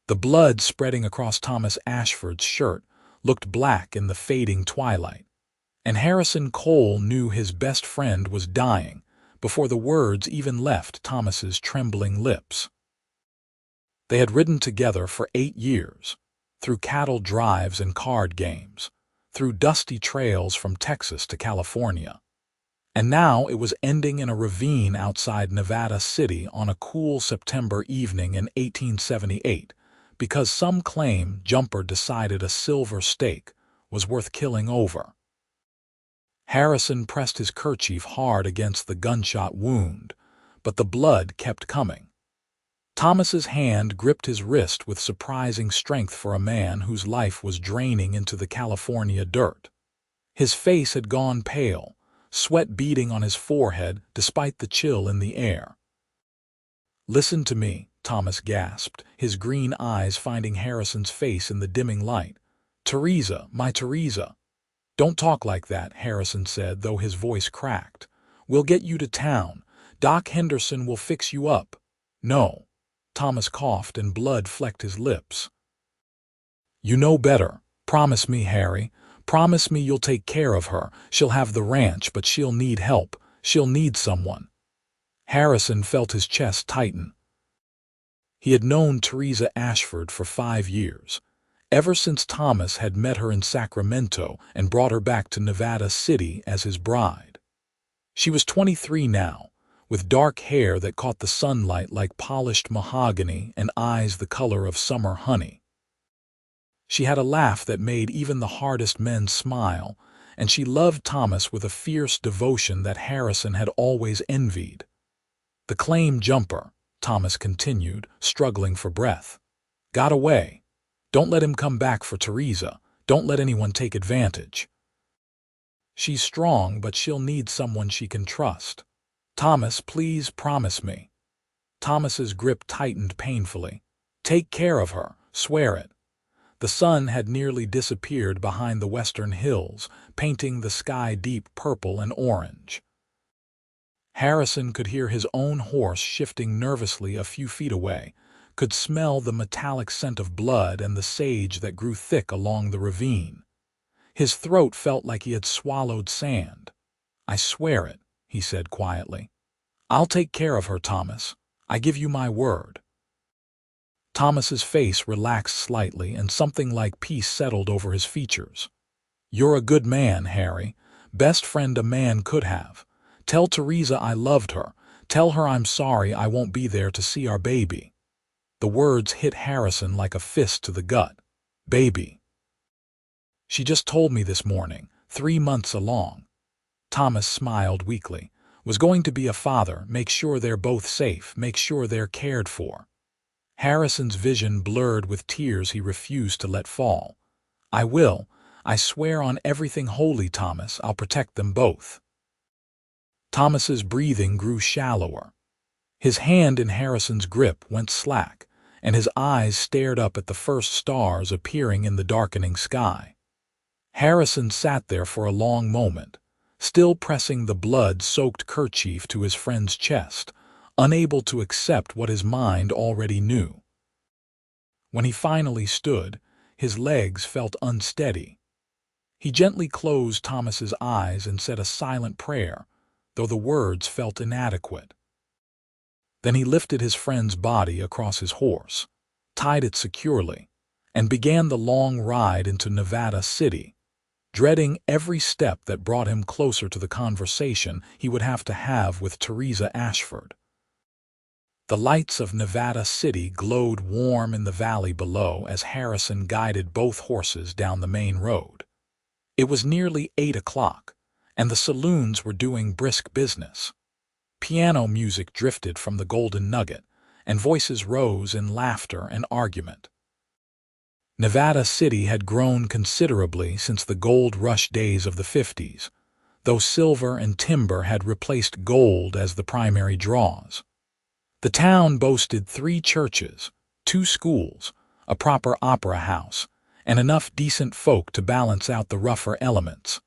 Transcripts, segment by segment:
The blood spreading across Thomas Ashford's shirt looked black in the fading twilight, and Harrison Cole knew his best friend was dying before the words even left Thomas's trembling lips. They had ridden together for 8 years, through cattle drives and card games, through dusty trails from Texas to California. And now it was ending in a ravine outside Nevada City on a cool September evening in 1878, because some claim jumper decided a silver stake was worth killing over. Harrison pressed his kerchief hard against the gunshot wound, but the blood kept coming. Thomas's hand gripped his wrist with surprising strength for a man whose life was draining into the California dirt. His face had gone pale, sweat beading on his forehead despite the chill in the air. "Listen to me," Thomas gasped, his green eyes finding Harrison's face in the dimming light. "Theresa, my Theresa." "Don't talk like that," Harrison said, though his voice cracked. "We'll get you to town. Doc Henderson will fix you up." "No." Thomas coughed and blood flecked his lips. "You know better. Promise me, Harry. Promise me you'll take care of her. She'll have the ranch, but she'll need help. She'll need someone." Harrison felt his chest tighten. He had known Theresa Ashford for 5 years, ever since Thomas had met her in Sacramento and brought her back to Nevada City as his bride. She was 23 now, with dark hair that caught the sunlight like polished mahogany and eyes the color of summer honey. She had a laugh that made even the hardest men smile, and she loved Thomas with a fierce devotion that Harrison had always envied. "The claim jumper," Thomas continued, struggling for breath, "got away. Don't let him come back for Theresa. Don't let anyone take advantage. She's strong, but she'll need someone she can trust. Thomas, please promise me." Thomas's grip tightened painfully. "Take care of her. Swear it." The sun had nearly disappeared behind the western hills, painting the sky deep purple and orange. Harrison could hear his own horse shifting nervously a few feet away, could smell the metallic scent of blood and the sage that grew thick along the ravine. His throat felt like he had swallowed sand. "I swear it," he said quietly. "I'll take care of her, Thomas. I give you my word." Thomas's face relaxed slightly and something like peace settled over his features. "You're a good man, Harry. Best friend a man could have. Tell Theresa I loved her. Tell her I'm sorry I won't be there to see our baby." The words hit Harrison like a fist to the gut. "Baby." "She just told me this morning, 3 months along." Thomas smiled weakly. "Was going to be a father, make sure they're both safe, make sure they're cared for." Harrison's vision blurred with tears he refused to let fall. "I will. I swear on everything holy, Thomas, I'll protect them both." Thomas's breathing grew shallower. His hand in Harrison's grip went slack, and his eyes stared up at the first stars appearing in the darkening sky. Harrison sat there for a long moment, still pressing the blood-soaked kerchief to his friend's chest, unable to accept what his mind already knew. When he finally stood, his legs felt unsteady. He gently closed Thomas's eyes and said a silent prayer, though the words felt inadequate. Then he lifted his friend's body across his horse, tied it securely, and began the long ride into Nevada City, dreading every step that brought him closer to the conversation he would have to have with Theresa Ashford. The lights of Nevada City glowed warm in the valley below as Harrison guided both horses down the main road. It was nearly 8 o'clock, and the saloons were doing brisk business. Piano music drifted from the Golden Nugget, and voices rose in laughter and argument. Nevada City had grown considerably since the gold rush days of the 50s, though silver and timber had replaced gold as the primary draws. The town boasted 3 churches, 2 schools, a proper opera house, and enough decent folk to balance out the rougher elements.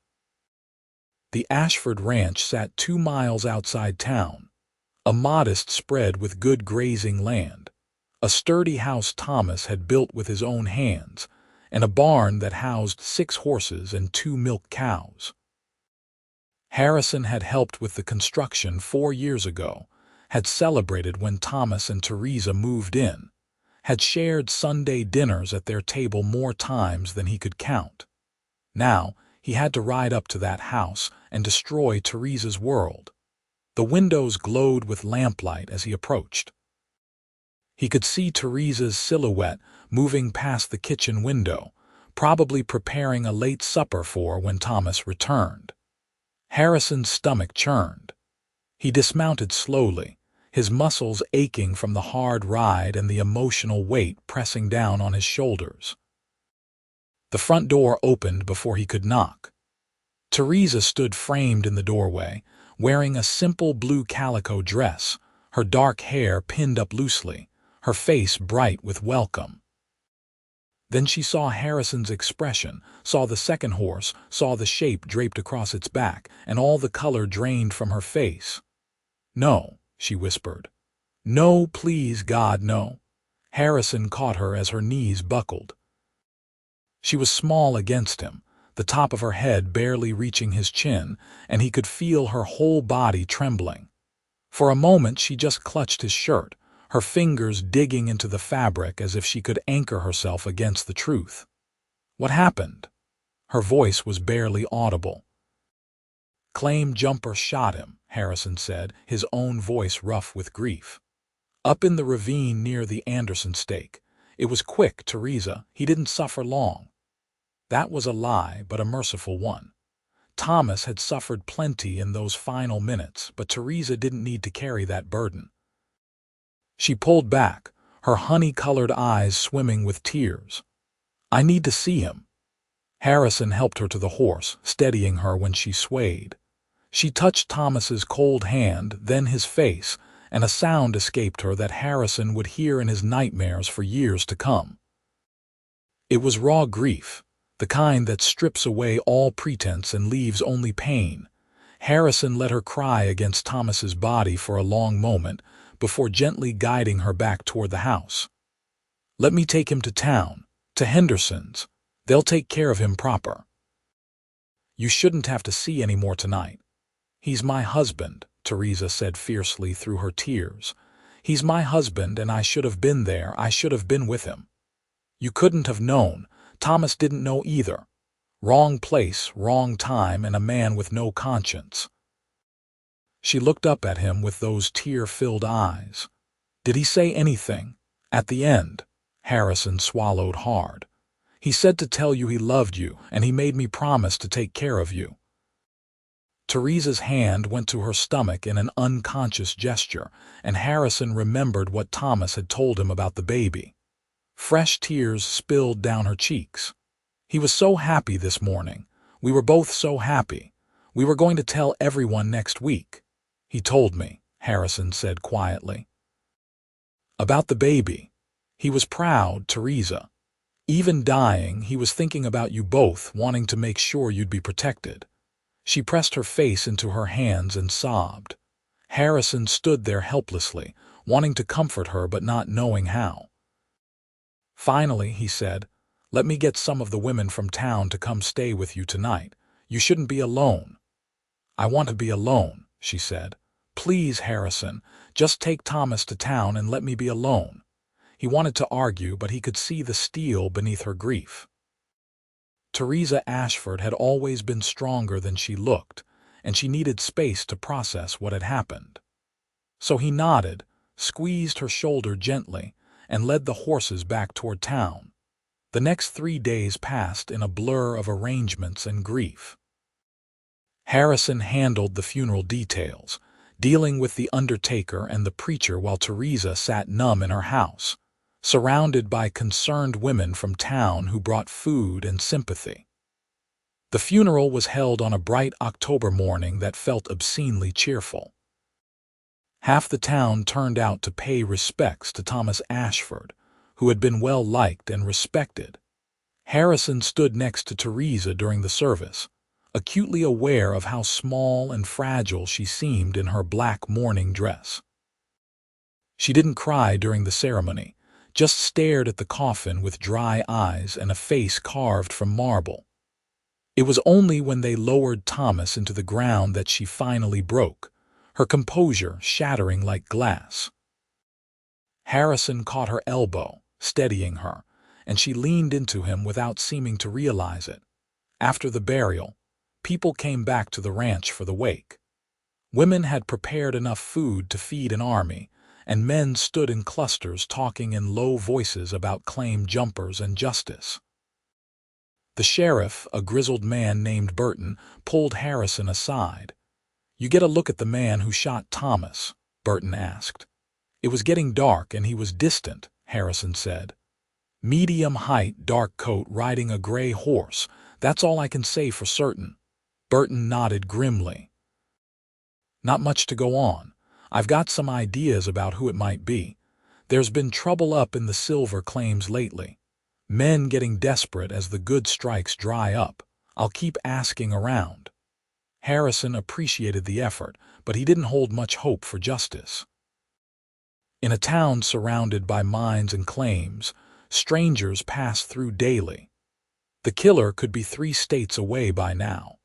The Ashford Ranch sat 2 miles outside town, a modest spread with good grazing land, a sturdy house Thomas had built with his own hands, and a barn that housed 6 horses and 2 milk cows. Harrison had helped with the construction 4 years ago, had celebrated when Thomas and Theresa moved in, had shared Sunday dinners at their table more times than he could count. Now, he had to ride up to that house and destroy Theresa's world. The windows glowed with lamplight as he approached. He could see Theresa's silhouette moving past the kitchen window, probably preparing a late supper for when Thomas returned. Harrison's stomach churned. He dismounted slowly, his muscles aching from the hard ride and the emotional weight pressing down on his shoulders. The front door opened before he could knock. Theresa stood framed in the doorway, wearing a simple blue calico dress, her dark hair pinned up loosely, her face bright with welcome. Then she saw Harrison's expression, saw the second horse, saw the shape draped across its back, and all the color drained from her face. "No," she whispered. "No, please, God, no." Harrison caught her as her knees buckled. She was small against him, the top of her head barely reaching his chin, and he could feel her whole body trembling. For a moment she just clutched his shirt, her fingers digging into the fabric as if she could anchor herself against the truth. "What happened?" Her voice was barely audible. "Claim jumper shot him," Harrison said, his own voice rough with grief. "Up in the ravine near the Anderson stake. It was quick, Theresa. He didn't suffer long." That was a lie, but a merciful one. Thomas had suffered plenty in those final minutes, but Theresa didn't need to carry that burden. She pulled back, her honey-colored eyes swimming with tears. "I need to see him." Harrison helped her to the horse, steadying her when she swayed. She touched Thomas's cold hand, then his face, and a sound escaped her that Harrison would hear in his nightmares for years to come. It was raw grief, the kind that strips away all pretense and leaves only pain. Harrison let her cry against Thomas's body for a long moment before gently guiding her back toward the house. "Let me take him to town, to Henderson's. They'll take care of him proper. You shouldn't have to see any more tonight." "He's my husband," Theresa said fiercely through her tears. "He's my husband, and I should have been there. I should have been with him." "You couldn't have known. Thomas didn't know either. Wrong place, wrong time, and a man with no conscience." She looked up at him with those tear-filled eyes. "Did he say anything? At the end?" Harrison swallowed hard. "He said to tell you he loved you, and he made me promise to take care of you." Theresa's hand went to her stomach in an unconscious gesture, and Harrison remembered what Thomas had told him about the baby. Fresh tears spilled down her cheeks. "He was so happy this morning. We were both so happy. We were going to tell everyone next week. He told me," Harrison said quietly. "About the baby. He was proud, Theresa. Even dying, he was thinking about you both, wanting to make sure you'd be protected." She pressed her face into her hands and sobbed. Harrison stood there helplessly, wanting to comfort her but not knowing how. Finally, he said, "Let me get some of the women from town to come stay with you tonight. You shouldn't be alone." "I want to be alone," she said. "Please, Harrison, just take Thomas to town and let me be alone." He wanted to argue, but he could see the steel beneath her grief. Theresa Ashford had always been stronger than she looked, and she needed space to process what had happened. So he nodded, squeezed her shoulder gently, and led the horses back toward town. The next 3 days passed in a blur of arrangements and grief. Harrison handled the funeral details, dealing with the undertaker and the preacher while Theresa sat numb in her house, surrounded by concerned women from town who brought food and sympathy. The funeral was held on a bright October morning that felt obscenely cheerful. Half the town turned out to pay respects to Thomas Ashford, who had been well liked and respected. Harrison stood next to Theresa during the service, acutely aware of how small and fragile she seemed in her black mourning dress. She didn't cry during the ceremony, just stared at the coffin with dry eyes and a face carved from marble. It was only when they lowered Thomas into the ground that she finally broke, her composure shattering like glass. Harrison caught her elbow, steadying her, and she leaned into him without seeming to realize it. After the burial, people came back to the ranch for the wake. Women had prepared enough food to feed an army, and men stood in clusters talking in low voices about claim jumpers and justice. The sheriff, a grizzled man named Burton, pulled Harrison aside. "You get a look at the man who shot Thomas?" Burton asked. "It was getting dark and he was distant," Harrison said. "Medium height, dark coat, riding a gray horse. That's all I can say for certain." Burton nodded grimly. "Not much to go on. I've got some ideas about who it might be. There's been trouble up in the silver claims lately. Men getting desperate as the good strikes dry up. I'll keep asking around." Harrison appreciated the effort, but he didn't hold much hope for justice. In a town surrounded by mines and claims, strangers pass through daily. The killer could be 3 states away by now.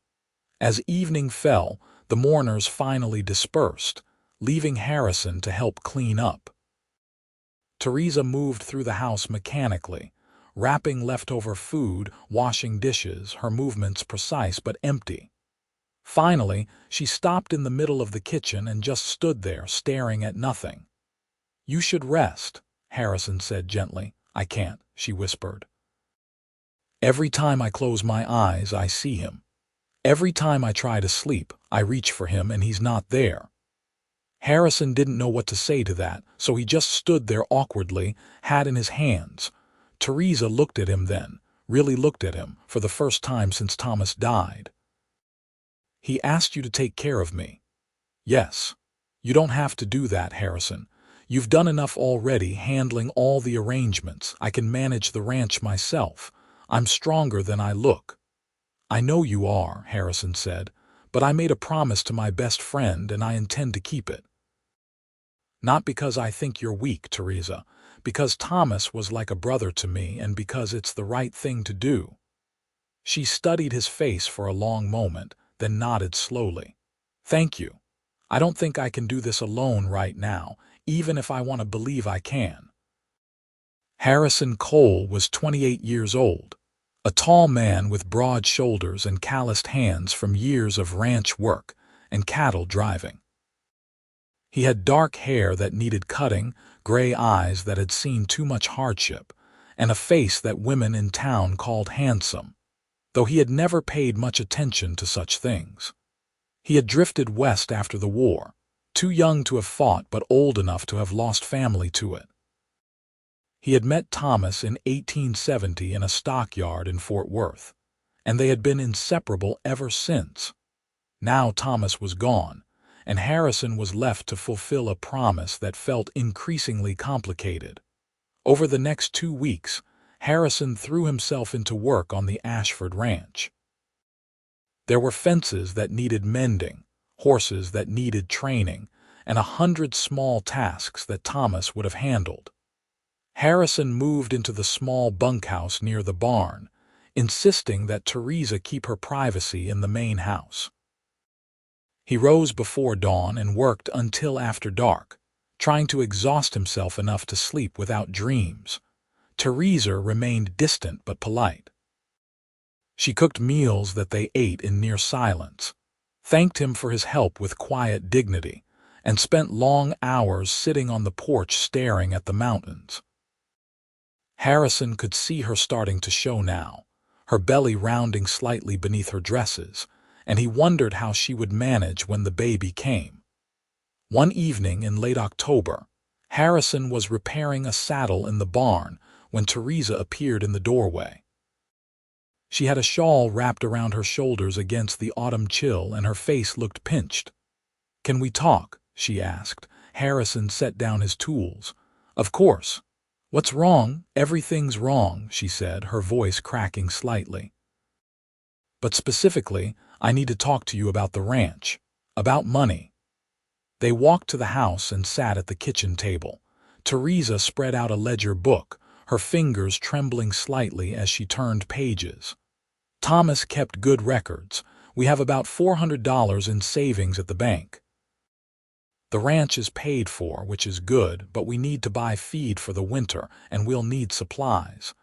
As evening fell, the mourners finally dispersed, leaving Harrison to help clean up. Theresa moved through the house mechanically, wrapping leftover food, washing dishes, her movements precise but empty. Finally, she stopped in the middle of the kitchen and just stood there, staring at nothing. "You should rest," Harrison said gently. "I can't," she whispered. "Every time I close my eyes, I see him. Every time I try to sleep, I reach for him and he's not there." Harrison didn't know what to say to that, so he just stood there awkwardly, hat in his hands. Theresa looked at him then, really looked at him, for the first time since Thomas died. "He asked you to take care of me." "Yes. You don't have to do that, Harrison. You've done enough already handling all the arrangements. I can manage the ranch myself. I'm stronger than I look." "I know you are," Harrison said, "but I made a promise to my best friend and I intend to keep it." "Not because I think you're weak, Theresa. Because Thomas was like a brother to me and because it's the right thing to do." She studied his face for a long moment, then nodded slowly. "Thank you. I don't think I can do this alone right now, even if I want to believe I can." Harrison Cole was 28 years old, a tall man with broad shoulders and calloused hands from years of ranch work and cattle driving. He had dark hair that needed cutting, gray eyes that had seen too much hardship, and a face that women in town called handsome, though he had never paid much attention to such things. He had drifted west after the war, too young to have fought but old enough to have lost family to it. He had met Thomas in 1870 in a stockyard in Fort Worth, and they had been inseparable ever since. Now Thomas was gone, and Harrison was left to fulfill a promise that felt increasingly complicated. Over the next 2 weeks, Harrison threw himself into work on the Ashford ranch. There were fences that needed mending, horses that needed training, and 100 small tasks that Thomas would have handled. Harrison moved into the small bunkhouse near the barn, insisting that Theresa keep her privacy in the main house. He rose before dawn and worked until after dark, trying to exhaust himself enough to sleep without dreams. Theresa remained distant but polite. She cooked meals that they ate in near silence, thanked him for his help with quiet dignity, and spent long hours sitting on the porch staring at the mountains. Harrison could see her starting to show now, her belly rounding slightly beneath her dresses, and he wondered how she would manage when the baby came. One evening in late October, Harrison was repairing a saddle in the barn when Theresa appeared in the doorway. She had a shawl wrapped around her shoulders against the autumn chill and her face looked pinched. "Can we talk?" she asked. Harrison set down his tools. "Of course." "What's wrong?" "Everything's wrong," she said, her voice cracking slightly. "But specifically, I need to talk to you about the ranch, about money." They walked to the house and sat at the kitchen table. Theresa spread out a ledger book, her fingers trembling slightly as she turned pages. Thomas kept good records. We have about $400 in savings at the bank. The ranch is paid for, which is good, but we need to buy feed for the winter, and we'll need supplies.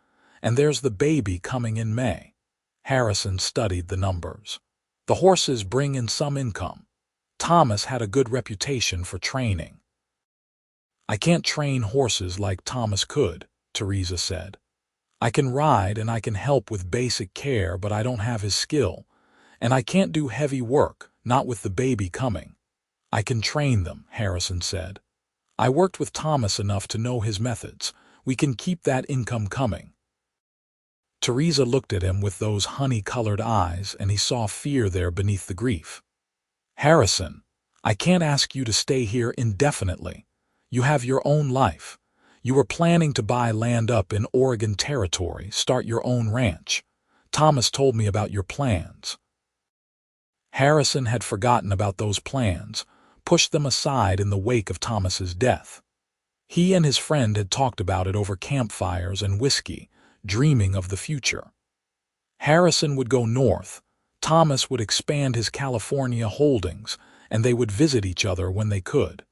And there's the baby coming in May. Harrison studied the numbers. The horses bring in some income. Thomas had a good reputation for training. I can't train horses like Thomas could, Theresa said. I can ride and I can help with basic care, but I don't have his skill. And I can't do heavy work, not with the baby coming. I can train them, Harrison said. I worked with Thomas enough to know his methods. We can keep that income coming. Theresa looked at him with those honey-colored eyes, and he saw fear there beneath the grief. Harrison, I can't ask you to stay here indefinitely. You have your own life. You were planning to buy land up in Oregon Territory, start your own ranch. Thomas told me about your plans. Harrison had forgotten about those plans, pushed them aside in the wake of Thomas's death. He and his friend had talked about it over campfires and whiskey, dreaming of the future. Harrison would go north, Thomas would expand his California holdings, and they would visit each other when they could.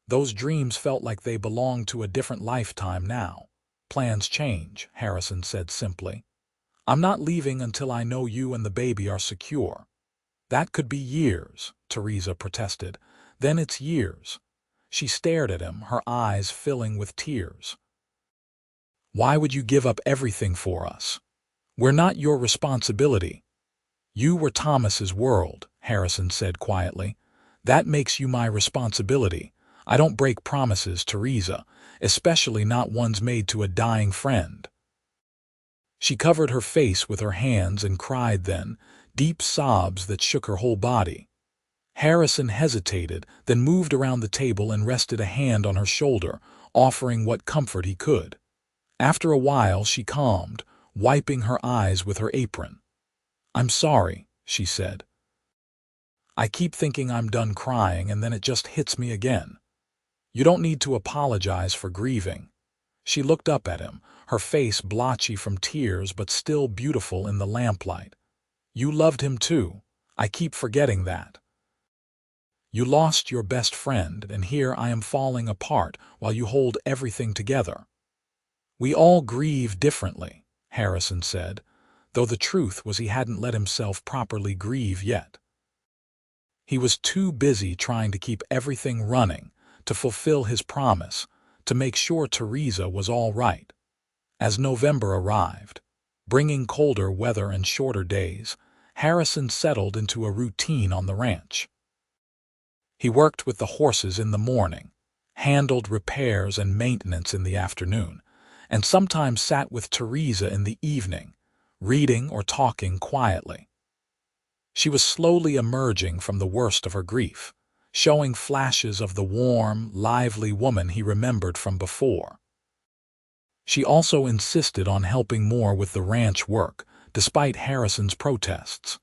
Those dreams felt like they belonged to a different lifetime now. Plans change, Harrison said simply. I'm not leaving until I know you and the baby are secure. That could be years, Theresa protested. Then it's years. She stared at him, her eyes filling with tears. Why would you give up everything for us? We're not your responsibility. You were Thomas's world, Harrison said quietly. That makes you my responsibility. I don't break promises, Theresa, especially not ones made to a dying friend. She covered her face with her hands and cried then, deep sobs that shook her whole body. Harrison hesitated, then moved around the table and rested a hand on her shoulder, offering what comfort he could. After a while she calmed, wiping her eyes with her apron. I'm sorry, she said. I keep thinking I'm done crying and then it just hits me again. You don't need to apologize for grieving. She looked up at him, her face blotchy from tears but still beautiful in the lamplight. You loved him too. I keep forgetting that. You lost your best friend, and here I am falling apart while you hold everything together. We all grieve differently, Harrison said, though the truth was he hadn't let himself properly grieve yet. He was too busy trying to keep everything running, to fulfill his promise, to make sure Theresa was all right. As November arrived, bringing colder weather and shorter days, Harrison settled into a routine on the ranch. He worked with the horses in the morning, handled repairs and maintenance in the afternoon, and sometimes sat with Theresa in the evening, reading or talking quietly. She was slowly emerging from the worst of her grief, showing flashes of the warm, lively woman he remembered from before. She also insisted on helping more with the ranch work, despite Harrison's protests.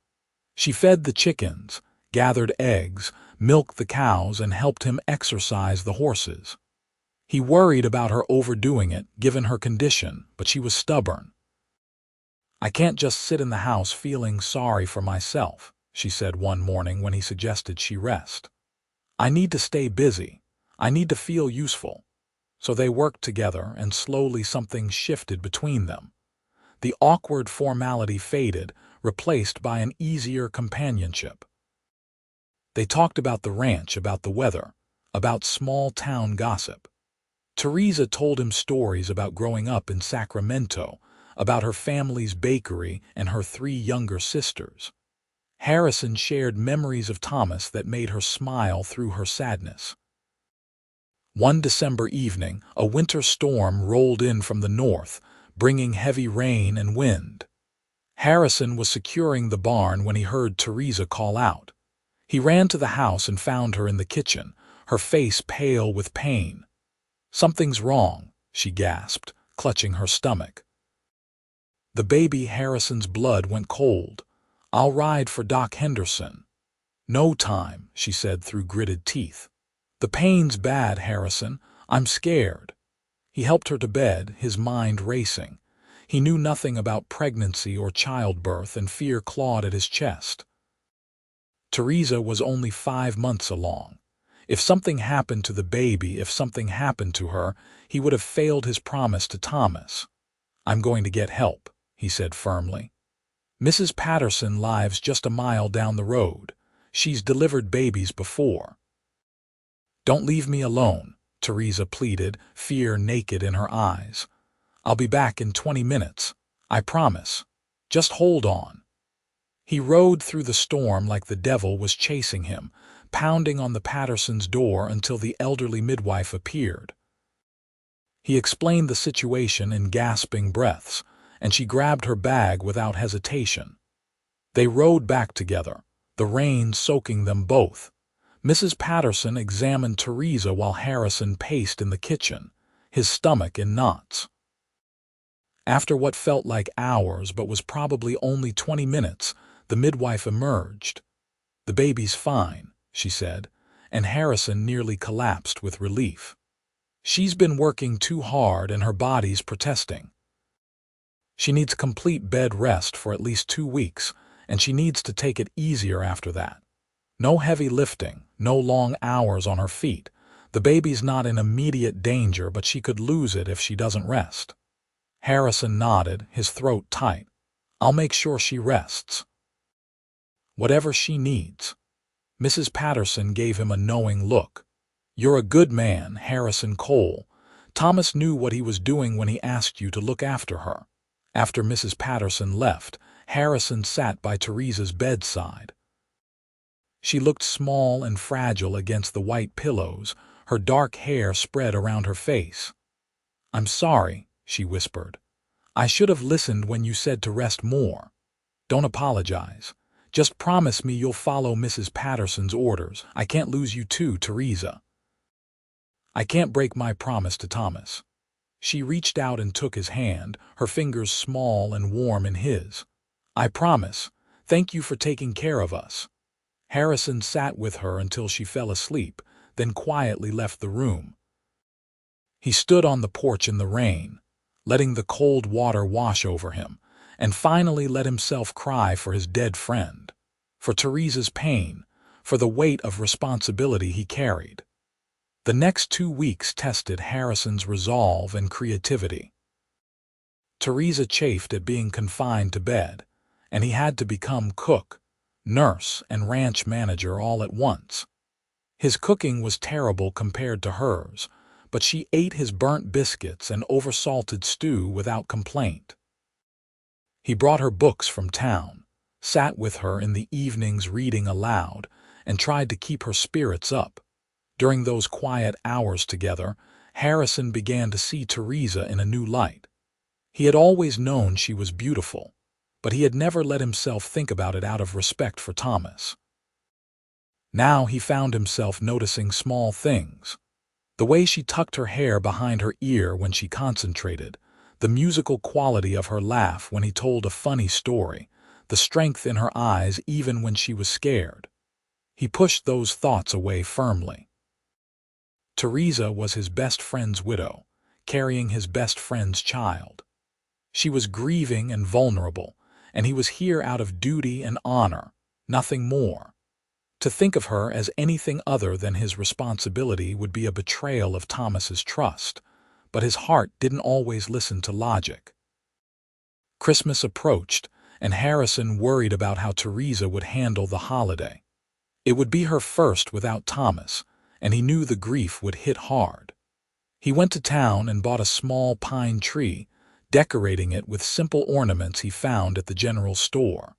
She fed the chickens, gathered eggs, milked the cows, and helped him exercise the horses. He worried about her overdoing it, given her condition, but she was stubborn. I can't just sit in the house feeling sorry for myself, she said one morning when he suggested she rest. I need to stay busy. I need to feel useful. So they worked together, and slowly something shifted between them. The awkward formality faded, replaced by an easier companionship. They talked about the ranch, about the weather, about small-town gossip. Theresa told him stories about growing up in Sacramento, about her family's bakery and her 3 younger sisters. Harrison shared memories of Thomas that made her smile through her sadness. One December evening, a winter storm rolled in from the north, bringing heavy rain and wind. Harrison was securing the barn when he heard Theresa call out. He ran to the house and found her in the kitchen, her face pale with pain. Something's wrong, she gasped, clutching her stomach. The baby Harrison's blood went cold. I'll ride for Doc Henderson. No time, she said through gritted teeth. The pain's bad, Harrison. I'm scared." He helped her to bed, his mind racing. He knew nothing about pregnancy or childbirth, and fear clawed at his chest. Theresa was only 5 months along. If something happened to the baby, if something happened to her, he would have failed his promise to Thomas. "I'm going to get help," he said firmly. "Mrs. Patterson lives just a mile down the road. She's delivered babies before." "Don't leave me alone," Theresa pleaded, fear naked in her eyes. "I'll be back in 20 minutes. I promise. Just hold on." He rode through the storm like the devil was chasing him, pounding on the Pattersons' door until the elderly midwife appeared. He explained the situation in gasping breaths, and she grabbed her bag without hesitation. They rode back together, the rain soaking them both. Mrs. Patterson examined Theresa while Harrison paced in the kitchen, his stomach in knots. After what felt like hours but was probably only 20 minutes, the midwife emerged. "The baby's fine," she said, and Harrison nearly collapsed with relief. "She's been working too hard and her body's protesting. She needs complete bed rest for at least 2 weeks, and she needs to take it easier after that. No heavy lifting, no long hours on her feet. The baby's not in immediate danger, but she could lose it if she doesn't rest." Harrison nodded, his throat tight. "I'll make sure she rests. Whatever she needs." Mrs. Patterson gave him a knowing look. "You're a good man, Harrison Cole. Thomas knew what he was doing when he asked you to look after her." After Mrs. Patterson left, Harrison sat by Theresa's bedside. She looked small and fragile against the white pillows, her dark hair spread around her face. "I'm sorry," she whispered. "I should have listened when you said to rest more. Don't apologize. Just promise me you'll follow Mrs. Patterson's orders. I can't lose you too, Theresa. I can't break my promise to Thomas." She reached out and took his hand, her fingers small and warm in his. "I promise. Thank you for taking care of us." Harrison sat with her until she fell asleep, then quietly left the room. He stood on the porch in the rain, letting the cold water wash over him, and finally let himself cry for his dead friend, for Theresa's pain, for the weight of responsibility he carried. The next 2 weeks tested Harrison's resolve and creativity. Theresa chafed at being confined to bed, and he had to become cook, nurse, and ranch manager all at once. His cooking was terrible compared to hers, but she ate his burnt biscuits and oversalted stew without complaint. He brought her books from town, sat with her in the evenings reading aloud, and tried to keep her spirits up. During those quiet hours together, Harrison began to see Theresa in a new light. He had always known she was beautiful, but he had never let himself think about it out of respect for Thomas. Now he found himself noticing small things. The way she tucked her hair behind her ear when she concentrated, the musical quality of her laugh when he told a funny story, the strength in her eyes even when she was scared. He pushed those thoughts away firmly. Theresa was his best friend's widow, carrying his best friend's child. She was grieving and vulnerable, and he was here out of duty and honor, nothing more. To think of her as anything other than his responsibility would be a betrayal of Thomas's trust, but his heart didn't always listen to logic. Christmas approached, and Harrison worried about how Theresa would handle the holiday. It would be her first without Thomas, and he knew the grief would hit hard. He went to town and bought a small pine tree, decorating it with simple ornaments he found at the general store.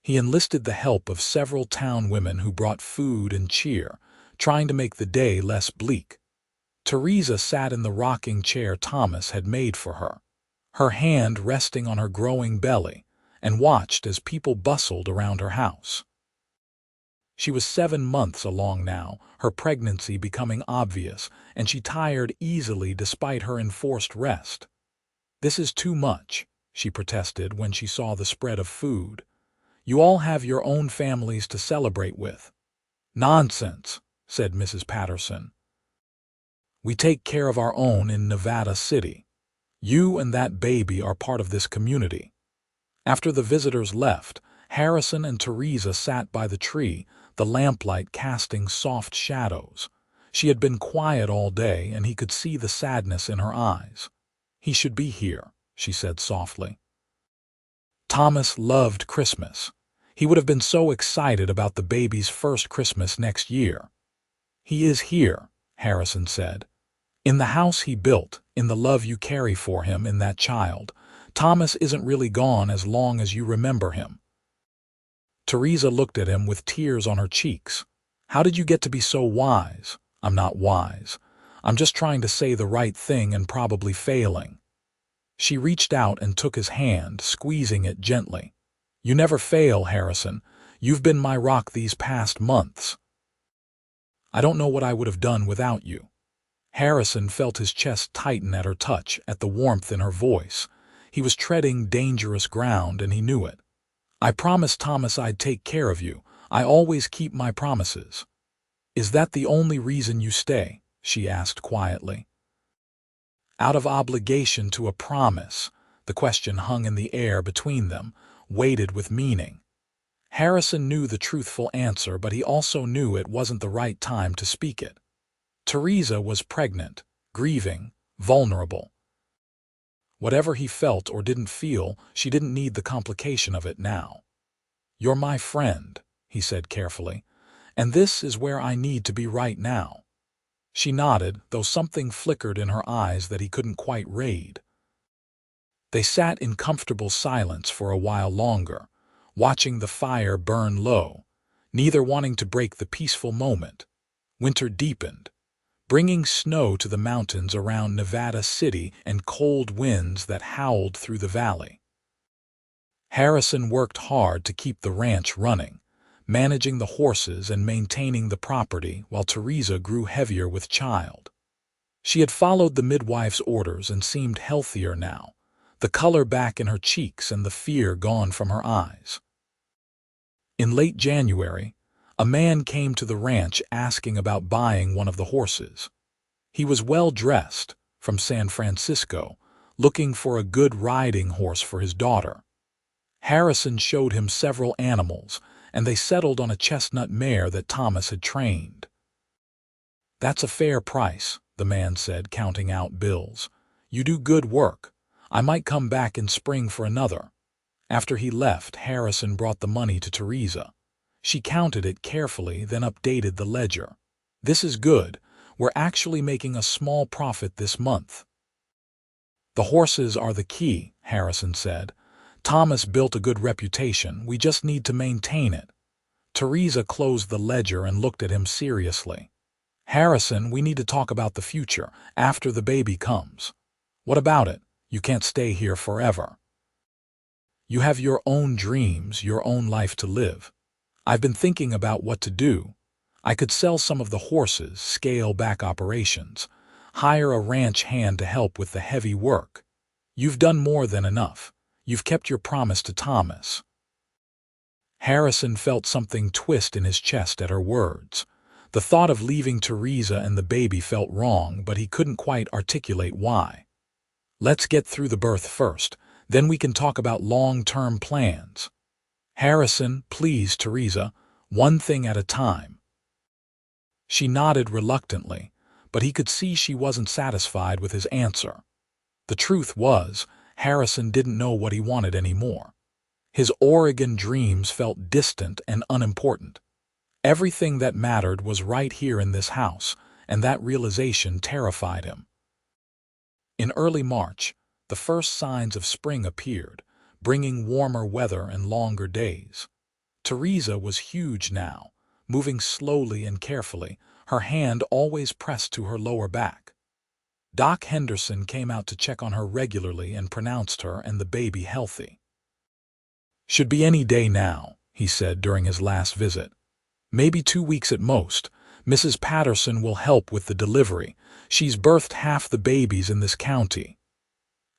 He enlisted the help of several town women who brought food and cheer, trying to make the day less bleak. Theresa sat in the rocking chair Thomas had made for her, her hand resting on her growing belly, and watched as people bustled around her house. She was 7 months along now, her pregnancy becoming obvious, and she tired easily despite her enforced rest. "This is too much," she protested when she saw the spread of food. "You all have your own families to celebrate with." "Nonsense," said Mrs. Patterson. We take care of our own in Nevada City. You and that baby are part of this community." After the visitors left, Harrison and Theresa sat by the tree, the lamplight casting soft shadows. She had been quiet all day, and he could see the sadness in her eyes. "He should be here," she said softly. Thomas loved Christmas. He would have been so excited about the baby's first Christmas next year. "He is here," Harrison said. "In the house he built, in the love you carry for him, in that child. Thomas isn't really gone as long as you remember him." Theresa looked at him with tears on her cheeks. "How did you get to be so wise?" "I'm not wise. I'm just trying to say the right thing and probably failing." She reached out and took his hand, squeezing it gently. "You never fail, Harrison. You've been my rock these past months. I don't know what I would have done without you." Harrison felt his chest tighten at her touch, at the warmth in her voice. He was treading dangerous ground, and he knew it. "I promised Thomas I'd take care of you. I always keep my promises." "Is that the only reason you stay?" she asked quietly. Out of obligation to a promise, the question hung in the air between them, weighted with meaning. Harrison knew the truthful answer, but he also knew it wasn't the right time to speak it. Theresa was pregnant, grieving, vulnerable. Whatever he felt or didn't feel, she didn't need the complication of it now. "You're my friend," he said carefully, "and this is where I need to be right now." She nodded, though something flickered in her eyes that he couldn't quite read. They sat in comfortable silence for a while longer, watching the fire burn low, neither wanting to break the peaceful moment. Winter deepened, bringing snow to the mountains around Nevada City and cold winds that howled through the valley. Harrison worked hard to keep the ranch running, managing the horses and maintaining the property, while Theresa grew heavier with child. She had followed the midwife's orders and seemed healthier now, the color back in her cheeks and the fear gone from her eyes. In late January, a man came to the ranch asking about buying one of the horses. He was well-dressed, from San Francisco, looking for a good riding horse for his daughter. Harrison showed him several animals, and they settled on a chestnut mare that Thomas had trained. "That's a fair price," the man said, counting out bills. "You do good work. I might come back in spring for another." After he left, Harrison brought the money to Theresa. She counted it carefully, then updated the ledger. "This is good. We're actually making a small profit this month." "The horses are the key," Harrison said. "Thomas built a good reputation. We just need to maintain it." Theresa closed the ledger and looked at him seriously. "Harrison, we need to talk about the future, after the baby comes." "What about it? You can't stay here forever. You have your own dreams, your own life to live. I've been thinking about what to do. I could sell some of the horses, scale back operations, hire a ranch hand to help with the heavy work. You've done more than enough. You've kept your promise to Thomas." Harrison felt something twist in his chest at her words. The thought of leaving Theresa and the baby felt wrong, but he couldn't quite articulate why. "Let's get through the birth first, then we can talk about long-term plans." "Harrison, please, Theresa, one thing at a time." She nodded reluctantly, but he could see she wasn't satisfied with his answer. The truth was, Harrison didn't know what he wanted anymore. His Oregon dreams felt distant and unimportant. Everything that mattered was right here in this house, and that realization terrified him. In early March, the first signs of spring appeared, bringing warmer weather and longer days. Theresa was huge now, moving slowly and carefully, her hand always pressed to her lower back. Doc Henderson came out to check on her regularly and pronounced her and the baby healthy. "Should be any day now," he said during his last visit. "Maybe 2 weeks at most. Mrs. Patterson will help with the delivery. She's birthed half the babies in this county."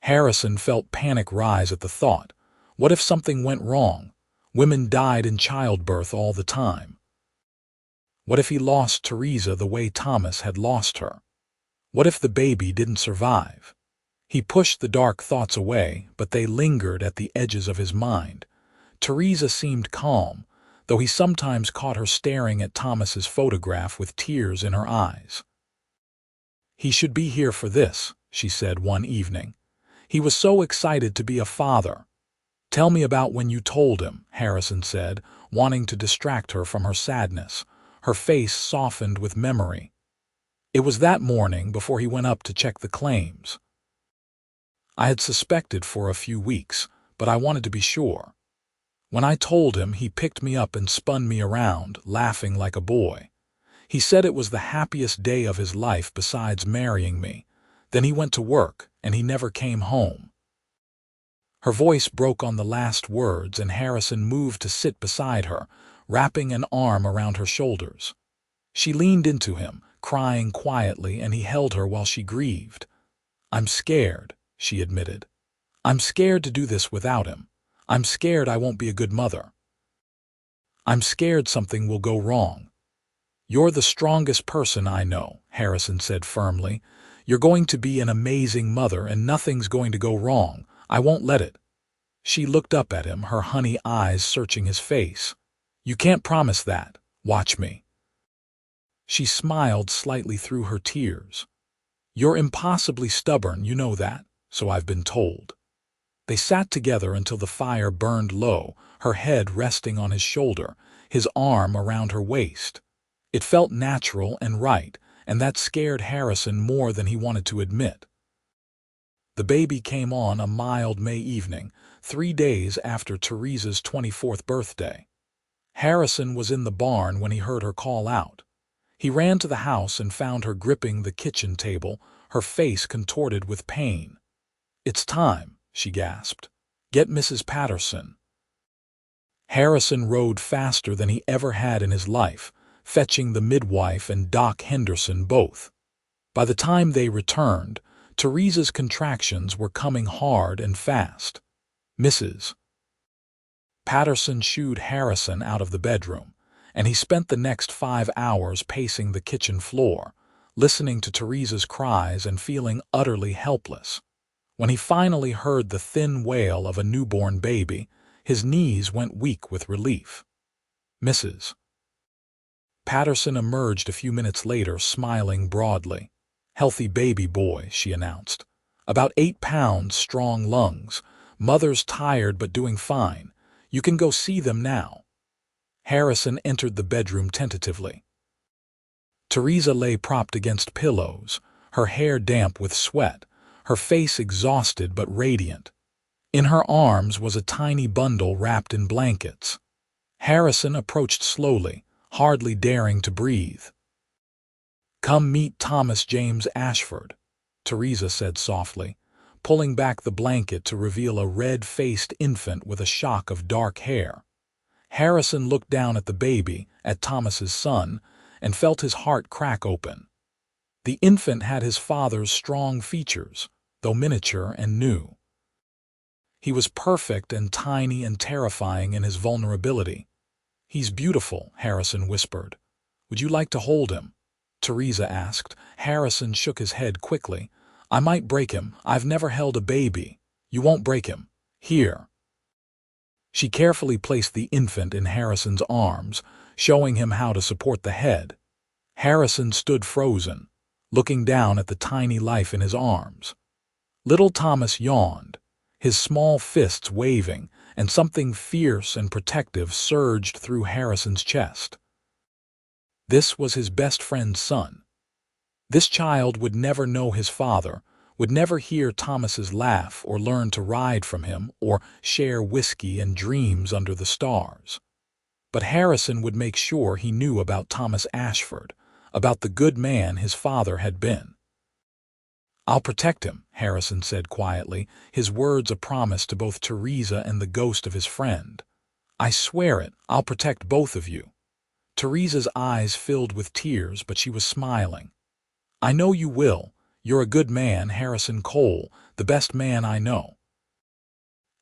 Harrison felt panic rise at the thought. What if something went wrong? Women died in childbirth all the time. What if he lost Theresa the way Thomas had lost her? What if the baby didn't survive? He pushed the dark thoughts away, but they lingered at the edges of his mind. Theresa seemed calm, though he sometimes caught her staring at Thomas's photograph with tears in her eyes. "He should be here for this," she said one evening. "He was so excited to be a father." "Tell me about when you told him," Harrison said, wanting to distract her from her sadness. Her face softened with memory. "It was that morning before he went up to check the claims. I had suspected for a few weeks, but I wanted to be sure. When I told him, he picked me up and spun me around, laughing like a boy. He said it was the happiest day of his life besides marrying me. Then he went to work, and he never came home." Her voice broke on the last words, and Harrison moved to sit beside her, wrapping an arm around her shoulders. She leaned into him, crying quietly, and he held her while she grieved. "I'm scared," she admitted. "I'm scared to do this without him. I'm scared I won't be a good mother. I'm scared something will go wrong." "You're the strongest person I know," Harrison said firmly. "You're going to be an amazing mother, and nothing's going to go wrong. I won't let it." She looked up at him, her honey eyes searching his face. "You can't promise that. Watch me." She smiled slightly through her tears. "You're impossibly stubborn, you know that, so I've been told." They sat together until the fire burned low, her head resting on his shoulder, his arm around her waist. It felt natural and right, and that scared Harrison more than he wanted to admit. The baby came on a mild May evening, 3 days after Theresa's 24th birthday. Harrison was in the barn when he heard her call out. He ran to the house and found her gripping the kitchen table, her face contorted with pain. "It's time," she gasped. "Get Mrs. Patterson." Harrison rode faster than he ever had in his life, fetching the midwife and Doc Henderson both. By the time they returned, Theresa's contractions were coming hard and fast. Mrs. Patterson shooed Harrison out of the bedroom, and he spent the next 5 hours pacing the kitchen floor, listening to Theresa's cries and feeling utterly helpless. When he finally heard the thin wail of a newborn baby, his knees went weak with relief. Mrs. Patterson emerged a few minutes later, smiling broadly. "Healthy baby boy," she announced. "About 8 pounds, strong lungs. Mother's tired but doing fine. You can go see them now." Harrison entered the bedroom tentatively. Theresa lay propped against pillows, her hair damp with sweat, her face exhausted but radiant. In her arms was a tiny bundle wrapped in blankets. Harrison approached slowly, hardly daring to breathe. "Come meet Thomas James Ashford," Theresa said softly, pulling back the blanket to reveal a red-faced infant with a shock of dark hair. Harrison looked down at the baby, at Thomas's son, and felt his heart crack open. The infant had his father's strong features, though miniature and new. He was perfect and tiny and terrifying in his vulnerability. "He's beautiful," Harrison whispered. "Would you like to hold him?" Theresa asked. Harrison shook his head quickly. "I might break him. I've never held a baby." "You won't break him. Here." She carefully placed the infant in Harrison's arms, showing him how to support the head. Harrison stood frozen, looking down at the tiny life in his arms. Little Thomas yawned, his small fists waving, and something fierce and protective surged through Harrison's chest. This was his best friend's son. This child would never know his father, would never hear Thomas's laugh or learn to ride from him or share whiskey and dreams under the stars. But Harrison would make sure he knew about Thomas Ashford, about the good man his father had been. "I'll protect him," Harrison said quietly, his words a promise to both Theresa and the ghost of his friend. "I swear it, I'll protect both of you." Theresa's eyes filled with tears, but she was smiling. "I know you will. You're a good man, Harrison Cole, the best man I know."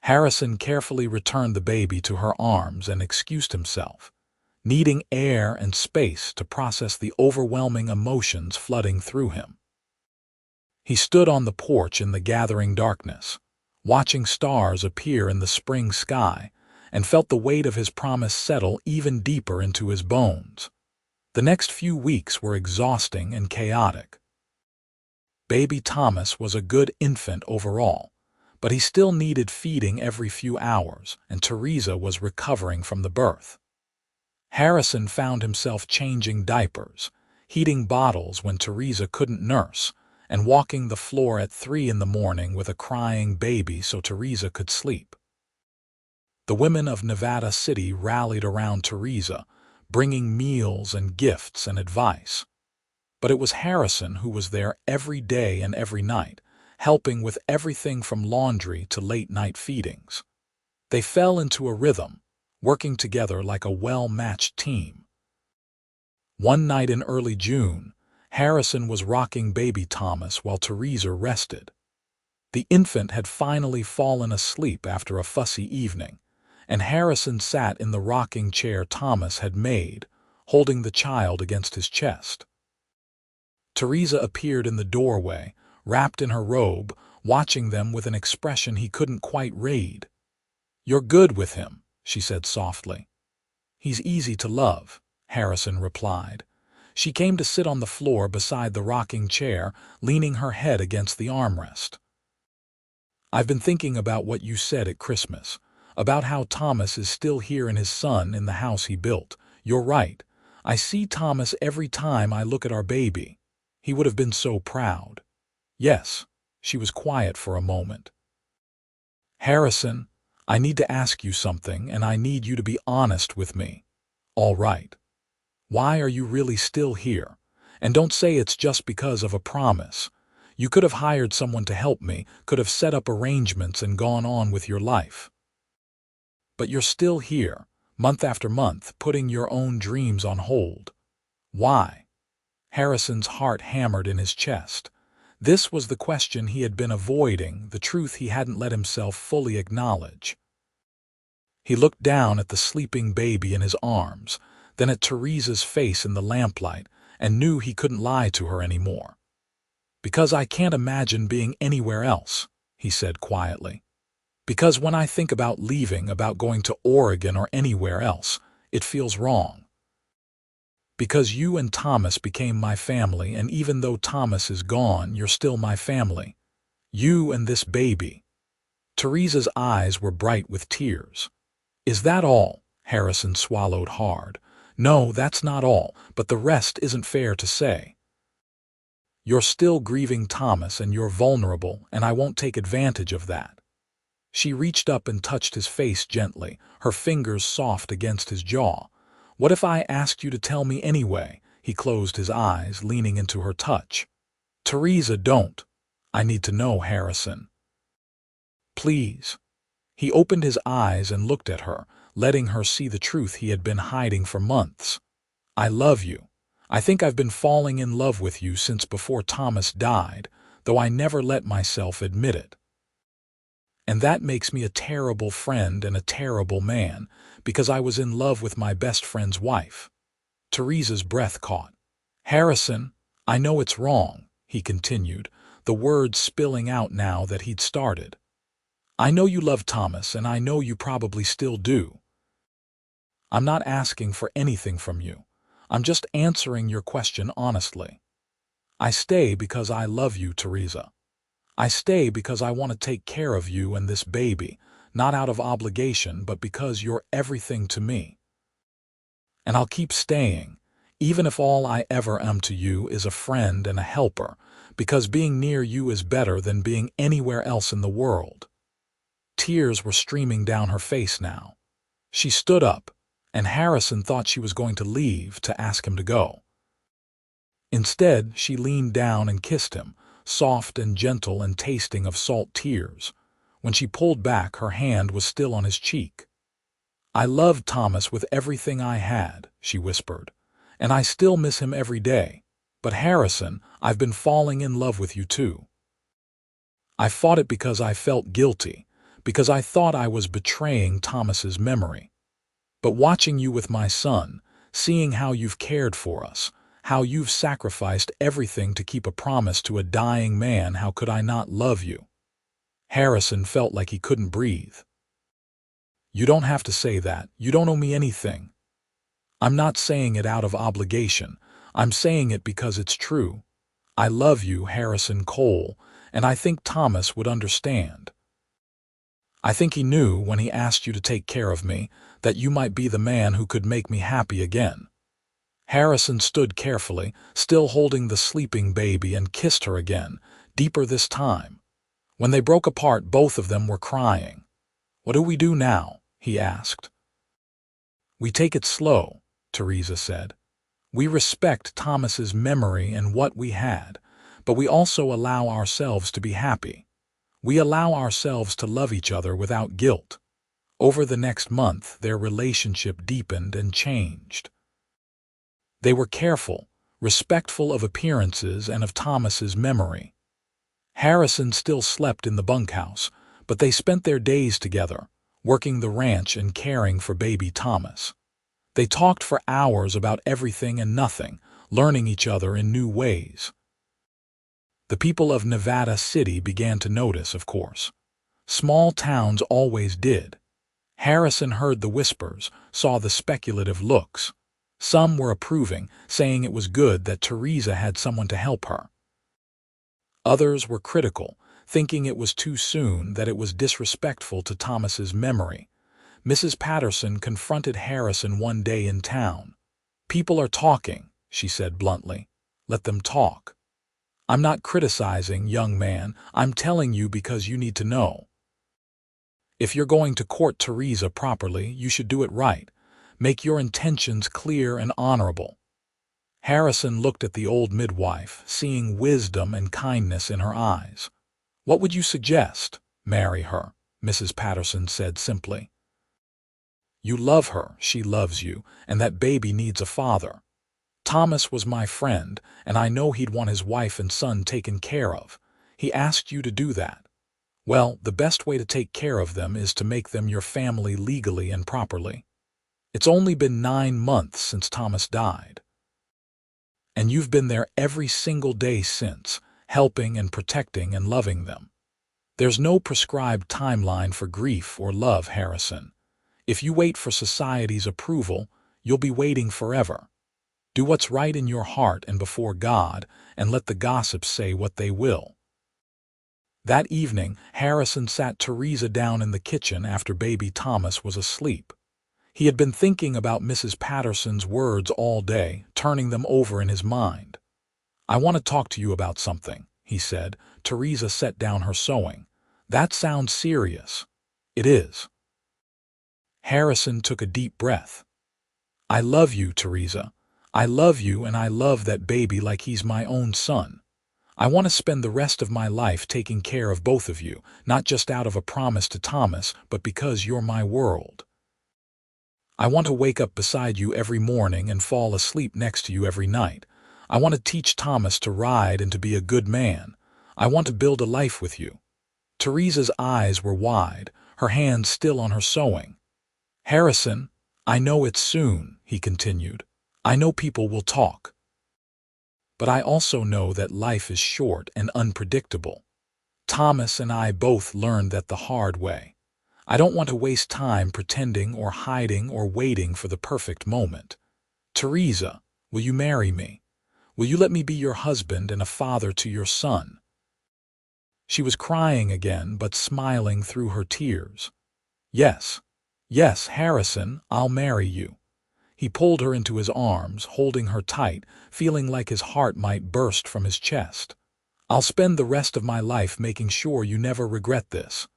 Harrison carefully returned the baby to her arms and excused himself, needing air and space to process the overwhelming emotions flooding through him. He stood on the porch in the gathering darkness, watching stars appear in the spring sky, and felt the weight of his promise settle even deeper into his bones. The next few weeks were exhausting and chaotic. Baby Thomas was a good infant overall, but he still needed feeding every few hours, and Theresa was recovering from the birth. Harrison found himself changing diapers, heating bottles when Theresa couldn't nurse, and walking the floor at 3 in the morning with a crying baby so Theresa could sleep. The women of Nevada City rallied around Theresa, bringing meals and gifts and advice. But it was Harrison who was there every day and every night, helping with everything from laundry to late-night feedings. They fell into a rhythm, working together like a well-matched team. One night in early June, Harrison was rocking baby Thomas while Theresa rested. The infant had finally fallen asleep after a fussy evening, and Harrison sat in the rocking chair Thomas had made, holding the child against his chest. Theresa appeared in the doorway, wrapped in her robe, watching them with an expression he couldn't quite read. "You're good with him," she said softly. "He's easy to love," Harrison replied. She came to sit on the floor beside the rocking chair, leaning her head against the armrest. "I've been thinking about what you said at Christmas, about how Thomas is still here in his son in the house he built. You're right. I see Thomas every time I look at our baby. He would have been so proud." "Yes." She was quiet for a moment. "Harrison, I need to ask you something, and I need you to be honest with me." "All right. Why are you really still here? And don't say it's just because of a promise. You could have hired someone to help me, could have set up arrangements and gone on with your life. But you're still here, month after month, putting your own dreams on hold. Why?" Harrison's heart hammered in his chest. This was the question he had been avoiding, the truth he hadn't let himself fully acknowledge. He looked down at the sleeping baby in his arms, then at Theresa's face in the lamplight, and knew he couldn't lie to her anymore. "Because I can't imagine being anywhere else," he said quietly. "Because when I think about leaving, about going to Oregon or anywhere else, it feels wrong. Because you and Thomas became my family, and even though Thomas is gone, you're still my family. You and this baby." Theresa's eyes were bright with tears. "Is that all?" Harrison swallowed hard. "No, that's not all, but the rest isn't fair to say. You're still grieving Thomas and you're vulnerable, and I won't take advantage of that." She reached up and touched his face gently, her fingers soft against his jaw. "What if I asked you to tell me anyway?" He closed his eyes, leaning into her touch. "Theresa, don't. I need to know, Harrison. Please." He opened his eyes and looked at her, letting her see the truth he had been hiding for months. "I love you. I think I've been falling in love with you since before Thomas died, though I never let myself admit it. And that makes me a terrible friend and a terrible man, because I was in love with my best friend's wife." Theresa's breath caught. "Harrison, I know it's wrong," he continued, the words spilling out now that he'd started. "I know you love Thomas, and I know you probably still do. I'm not asking for anything from you. I'm just answering your question honestly. I stay because I love you, Theresa. I stay because I want to take care of you and this baby, not out of obligation, but because you're everything to me. And I'll keep staying, even if all I ever am to you is a friend and a helper, because being near you is better than being anywhere else in the world." Tears were streaming down her face now. She stood up, and Harrison thought she was going to leave to ask him to go. Instead, she leaned down and kissed him, soft and gentle and tasting of salt tears. When she pulled back, her hand was still on his cheek. "I loved Thomas with everything I had," she whispered, "and I still miss him every day. But Harrison, I've been falling in love with you too. I fought it because I felt guilty, because I thought I was betraying Thomas's memory. But watching you with my son, seeing how you've cared for us, how you've sacrificed everything to keep a promise to a dying man. How could I not love you?" Harrison felt like he couldn't breathe. "You don't have to say that. You don't owe me anything. I'm not saying it out of obligation. I'm saying it because it's true. I love you, Harrison Cole, and I think Thomas would understand. I think he knew when he asked you to take care of me that you might be the man who could make me happy again." Harrison stood carefully, still holding the sleeping baby, and kissed her again, deeper this time. When they broke apart, both of them were crying. "What do we do now?" he asked. "We take it slow," Theresa said. "We respect Thomas's memory and what we had, but we also allow ourselves to be happy. We allow ourselves to love each other without guilt." Over the next month, their relationship deepened and changed. They were careful, respectful of appearances and of Thomas's memory. Harrison still slept in the bunkhouse, but they spent their days together, working the ranch and caring for baby Thomas. They talked for hours about everything and nothing, learning each other in new ways. The people of Nevada City began to notice, of course. Small towns always did. Harrison heard the whispers, saw the speculative looks. Some were approving, saying it was good that Theresa had someone to help her. Others were critical, thinking it was too soon, that it was disrespectful to Thomas's memory. Mrs. Patterson confronted Harrison one day in town. "People are talking," she said bluntly. "Let them talk. I'm not criticizing, young man. I'm telling you because you need to know. If you're going to court Theresa properly, you should do it right. Make your intentions clear and honorable." Harrison looked at the old midwife, seeing wisdom and kindness in her eyes. "What would you suggest?" "Marry her," Mrs. Patterson said simply. "You love her, she loves you, and that baby needs a father. Thomas was my friend, and I know he'd want his wife and son taken care of. He asked you to do that. Well, the best way to take care of them is to make them your family legally and properly. It's only been 9 months since Thomas died. And you've been there every single day since, helping and protecting and loving them. There's no prescribed timeline for grief or love, Harrison. If you wait for society's approval, you'll be waiting forever. Do what's right in your heart and before God, and let the gossips say what they will." That evening, Harrison sat Theresa down in the kitchen after baby Thomas was asleep. He had been thinking about Mrs. Patterson's words all day, turning them over in his mind. "I want to talk to you about something," he said. Theresa set down her sewing. "That sounds serious." "It is." Harrison took a deep breath. "I love you, Theresa. I love you, and I love that baby like he's my own son. I want to spend the rest of my life taking care of both of you, not just out of a promise to Thomas, but because you're my world. I want to wake up beside you every morning and fall asleep next to you every night. I want to teach Thomas to ride and to be a good man. I want to build a life with you." Theresa's eyes were wide, her hands still on her sewing. "Harrison, I know it's soon," he continued. "I know people will talk. But I also know that life is short and unpredictable. Thomas and I both learned that the hard way. I don't want to waste time pretending or hiding or waiting for the perfect moment. Theresa, will you marry me? Will you let me be your husband and a father to your son?" She was crying again, but smiling through her tears. "Yes, yes, Harrison, I'll marry you." He pulled her into his arms, holding her tight, feeling like his heart might burst from his chest. "I'll spend the rest of my life making sure you never regret this.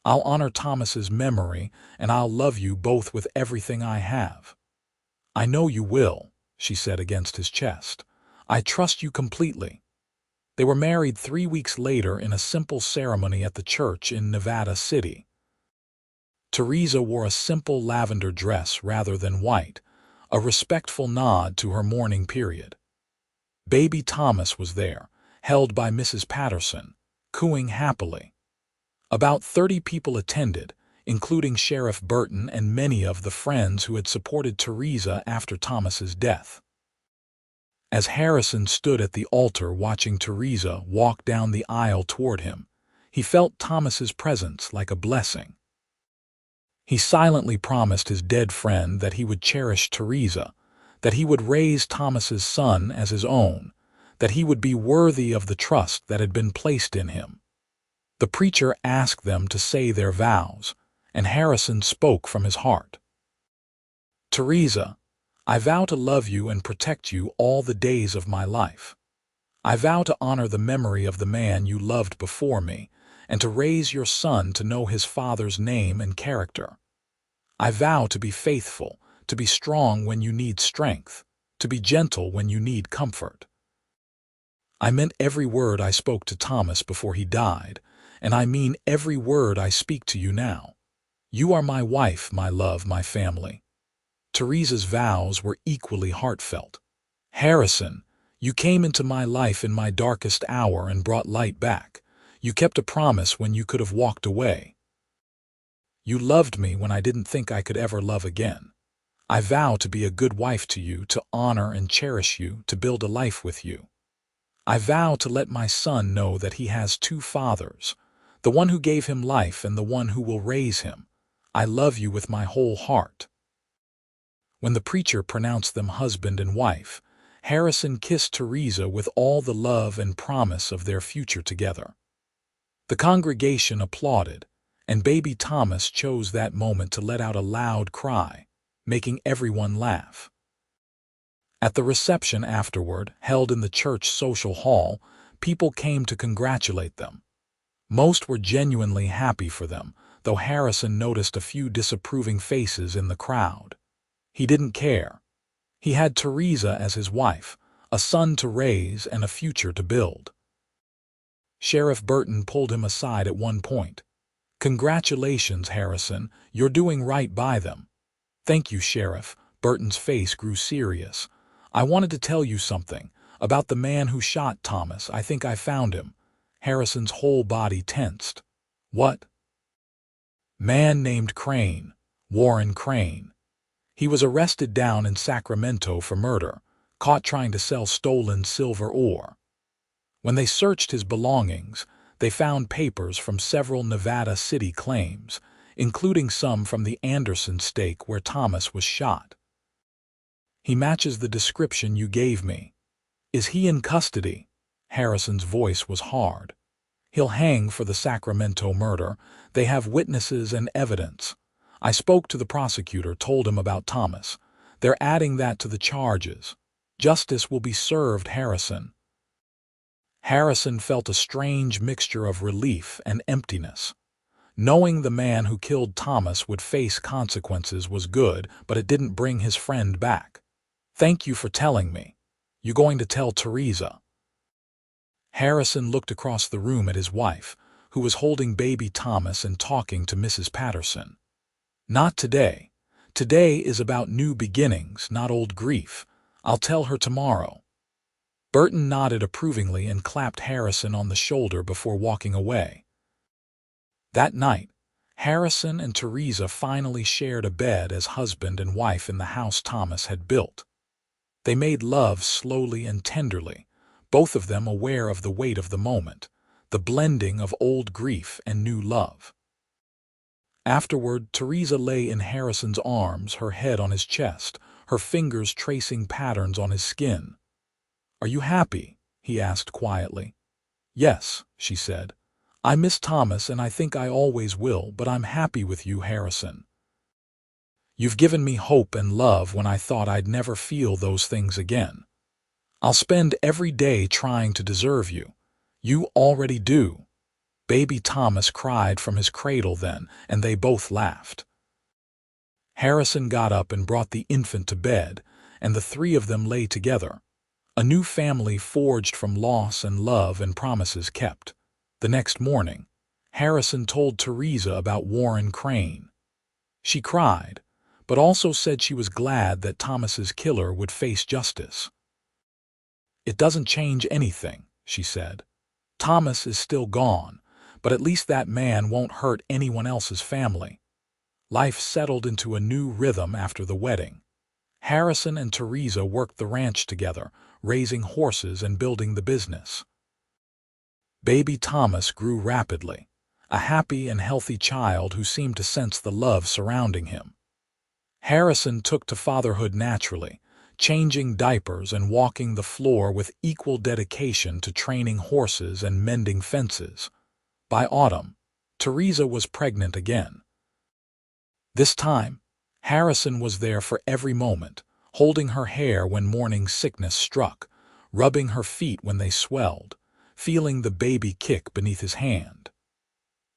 I'll honor Thomas's memory, and I'll love you both with everything I have." "I know you will," she said against his chest. "I trust you completely." They were married 3 weeks later in a simple ceremony at the church in Nevada City. Theresa wore a simple lavender dress rather than white, a respectful nod to her mourning period. Baby Thomas was there, held by Mrs. Patterson, cooing happily. About 30 people attended, including Sheriff Burton and many of the friends who had supported Theresa after Thomas's death. As Harrison stood at the altar watching Theresa walk down the aisle toward him, he felt Thomas's presence like a blessing. He silently promised his dead friend that he would cherish Theresa, that he would raise Thomas's son as his own, that he would be worthy of the trust that had been placed in him. The preacher asked them to say their vows, and Harrison spoke from his heart. "Theresa, I vow to love you and protect you all the days of my life. I vow to honor the memory of the man you loved before me, and to raise your son to know his father's name and character. I vow to be faithful, to be strong when you need strength, to be gentle when you need comfort. I meant every word I spoke to Thomas before he died, and I mean every word I speak to you now. You are my wife, my love, my family." Theresa's vows were equally heartfelt. "Harrison, you came into my life in my darkest hour and brought light back. You kept a promise when you could have walked away. You loved me when I didn't think I could ever love again. I vow to be a good wife to you, to honor and cherish you, to build a life with you. I vow to let my son know that he has two fathers, the one who gave him life and the one who will raise him. I love you with my whole heart." When the preacher pronounced them husband and wife, Harrison kissed Theresa with all the love and promise of their future together. The congregation applauded, and baby Thomas chose that moment to let out a loud cry, making everyone laugh. At the reception afterward, held in the church social hall, people came to congratulate them. Most were genuinely happy for them, though Harrison noticed a few disapproving faces in the crowd. He didn't care. He had Theresa as his wife, a son to raise and a future to build. Sheriff Burton pulled him aside at one point. "Congratulations, Harrison. You're doing right by them." "Thank you, Sheriff." Burton's face grew serious. "I wanted to tell you something about the man who shot Thomas. I think I found him." Harrison's whole body tensed. "What?" "Man named Crane. Warren Crane. He was arrested down in Sacramento for murder, caught trying to sell stolen silver ore. When they searched his belongings, they found papers from several Nevada City claims, including some from the Anderson stake where Thomas was shot. He matches the description you gave me. Is he in custody?" Harrison's voice was hard. "He'll hang for the Sacramento murder. They have witnesses and evidence. I spoke to the prosecutor, told him about Thomas. They're adding that to the charges. Justice will be served, Harrison." Harrison felt a strange mixture of relief and emptiness. Knowing the man who killed Thomas would face consequences was good, but it didn't bring his friend back. "Thank you for telling me. You going to tell Theresa?" Harrison looked across the room at his wife, who was holding baby Thomas and talking to Mrs. Patterson. "Not today. Today is about new beginnings, not old grief. I'll tell her tomorrow." Burton nodded approvingly and clapped Harrison on the shoulder before walking away. That night, Harrison and Theresa finally shared a bed as husband and wife in the house Thomas had built. They made love slowly and tenderly, both of them aware of the weight of the moment, the blending of old grief and new love. Afterward, Theresa lay in Harrison's arms, her head on his chest, her fingers tracing patterns on his skin. "Are you happy?" he asked quietly. "Yes," she said. "I miss Thomas and I think I always will, but I'm happy with you, Harrison. You've given me hope and love when I thought I'd never feel those things again. I'll spend every day trying to deserve you. You already do." Baby Thomas cried from his cradle then, and they both laughed. Harrison got up and brought the infant to bed, and the three of them lay together. A new family forged from loss and love and promises kept. The next morning, Harrison told Theresa about Warren Crane. She cried, but also said she was glad that Thomas's killer would face justice. "It doesn't change anything," she said. "Thomas is still gone, but at least that man won't hurt anyone else's family." Life settled into a new rhythm after the wedding. Harrison and Theresa worked the ranch together, raising horses and building the business. Baby Thomas grew rapidly, a happy and healthy child who seemed to sense the love surrounding him. Harrison took to fatherhood naturally, changing diapers and walking the floor with equal dedication to training horses and mending fences. By autumn, Theresa was pregnant again. This time, Harrison was there for every moment, holding her hair when morning sickness struck, rubbing her feet when they swelled, feeling the baby kick beneath his hand.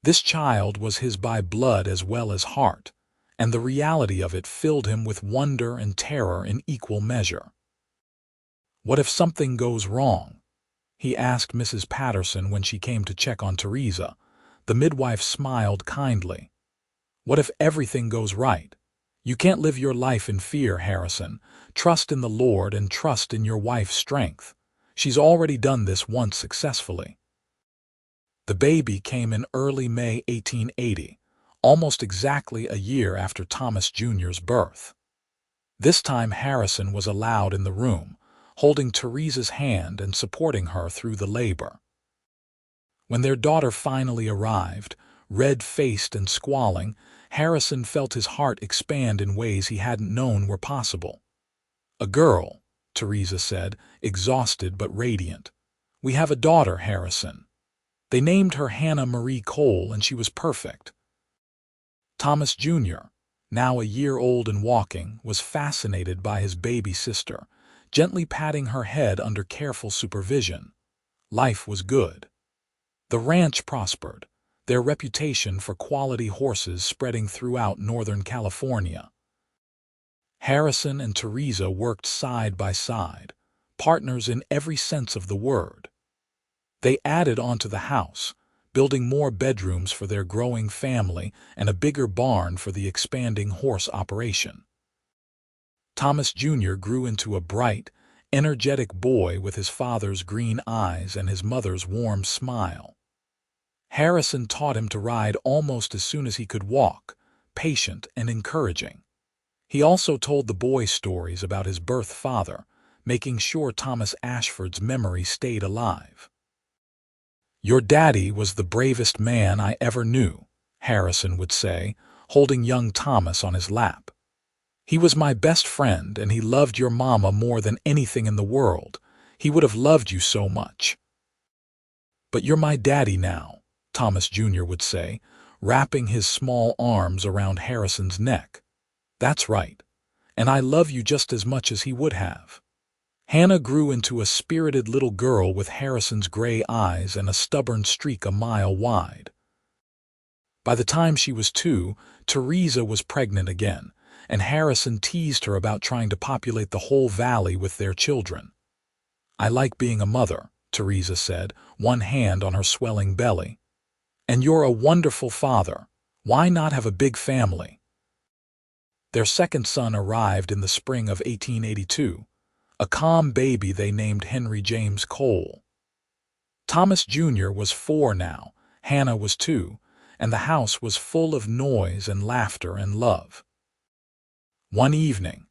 This child was his by blood as well as heart, and the reality of it filled him with wonder and terror in equal measure. "What if something goes wrong?" he asked Mrs. Patterson when she came to check on Theresa. The midwife smiled kindly. "What if everything goes right? You can't live your life in fear, Harrison. Trust in the Lord and trust in your wife's strength. She's already done this once successfully." The baby came in early May 1880, almost exactly a year after Thomas Jr.'s birth. This time Harrison was allowed in the room, holding Theresa's hand and supporting her through the labor. When their daughter finally arrived, red-faced and squalling, Harrison felt his heart expand in ways he hadn't known were possible. "A girl," Theresa said, exhausted but radiant. "We have a daughter, Harrison. They named her Hannah Marie Cole, and she was perfect." Thomas Jr., now a year old and walking, was fascinated by his baby sister, gently patting her head under careful supervision. Life was good. The ranch prospered, their reputation for quality horses spreading throughout Northern California. Harrison and Theresa worked side by side, partners in every sense of the word. They added onto the house, building more bedrooms for their growing family and a bigger barn for the expanding horse operation. Thomas Jr. grew into a bright, energetic boy with his father's green eyes and his mother's warm smile. Harrison taught him to ride almost as soon as he could walk, patient and encouraging. He also told the boy stories about his birth father, making sure Thomas Ashford's memory stayed alive. "Your daddy was the bravest man I ever knew," Harrison would say, holding young Thomas on his lap. "He was my best friend, and he loved your mama more than anything in the world. He would have loved you so much." "But you're my daddy now," Thomas Jr. would say, wrapping his small arms around Harrison's neck. "That's right, and I love you just as much as he would have." Hannah grew into a spirited little girl with Harrison's gray eyes and a stubborn streak a mile wide. By the time she was 2, Theresa was pregnant again, and Harrison teased her about trying to populate the whole valley with their children. "I like being a mother," Theresa said, one hand on her swelling belly. "And you're a wonderful father. Why not have a big family?" Their second son arrived in the spring of 1882, a calm baby they named Henry James Cole. Thomas Jr. was 4 now, Hannah was 2, and the house was full of noise and laughter and love. One evening,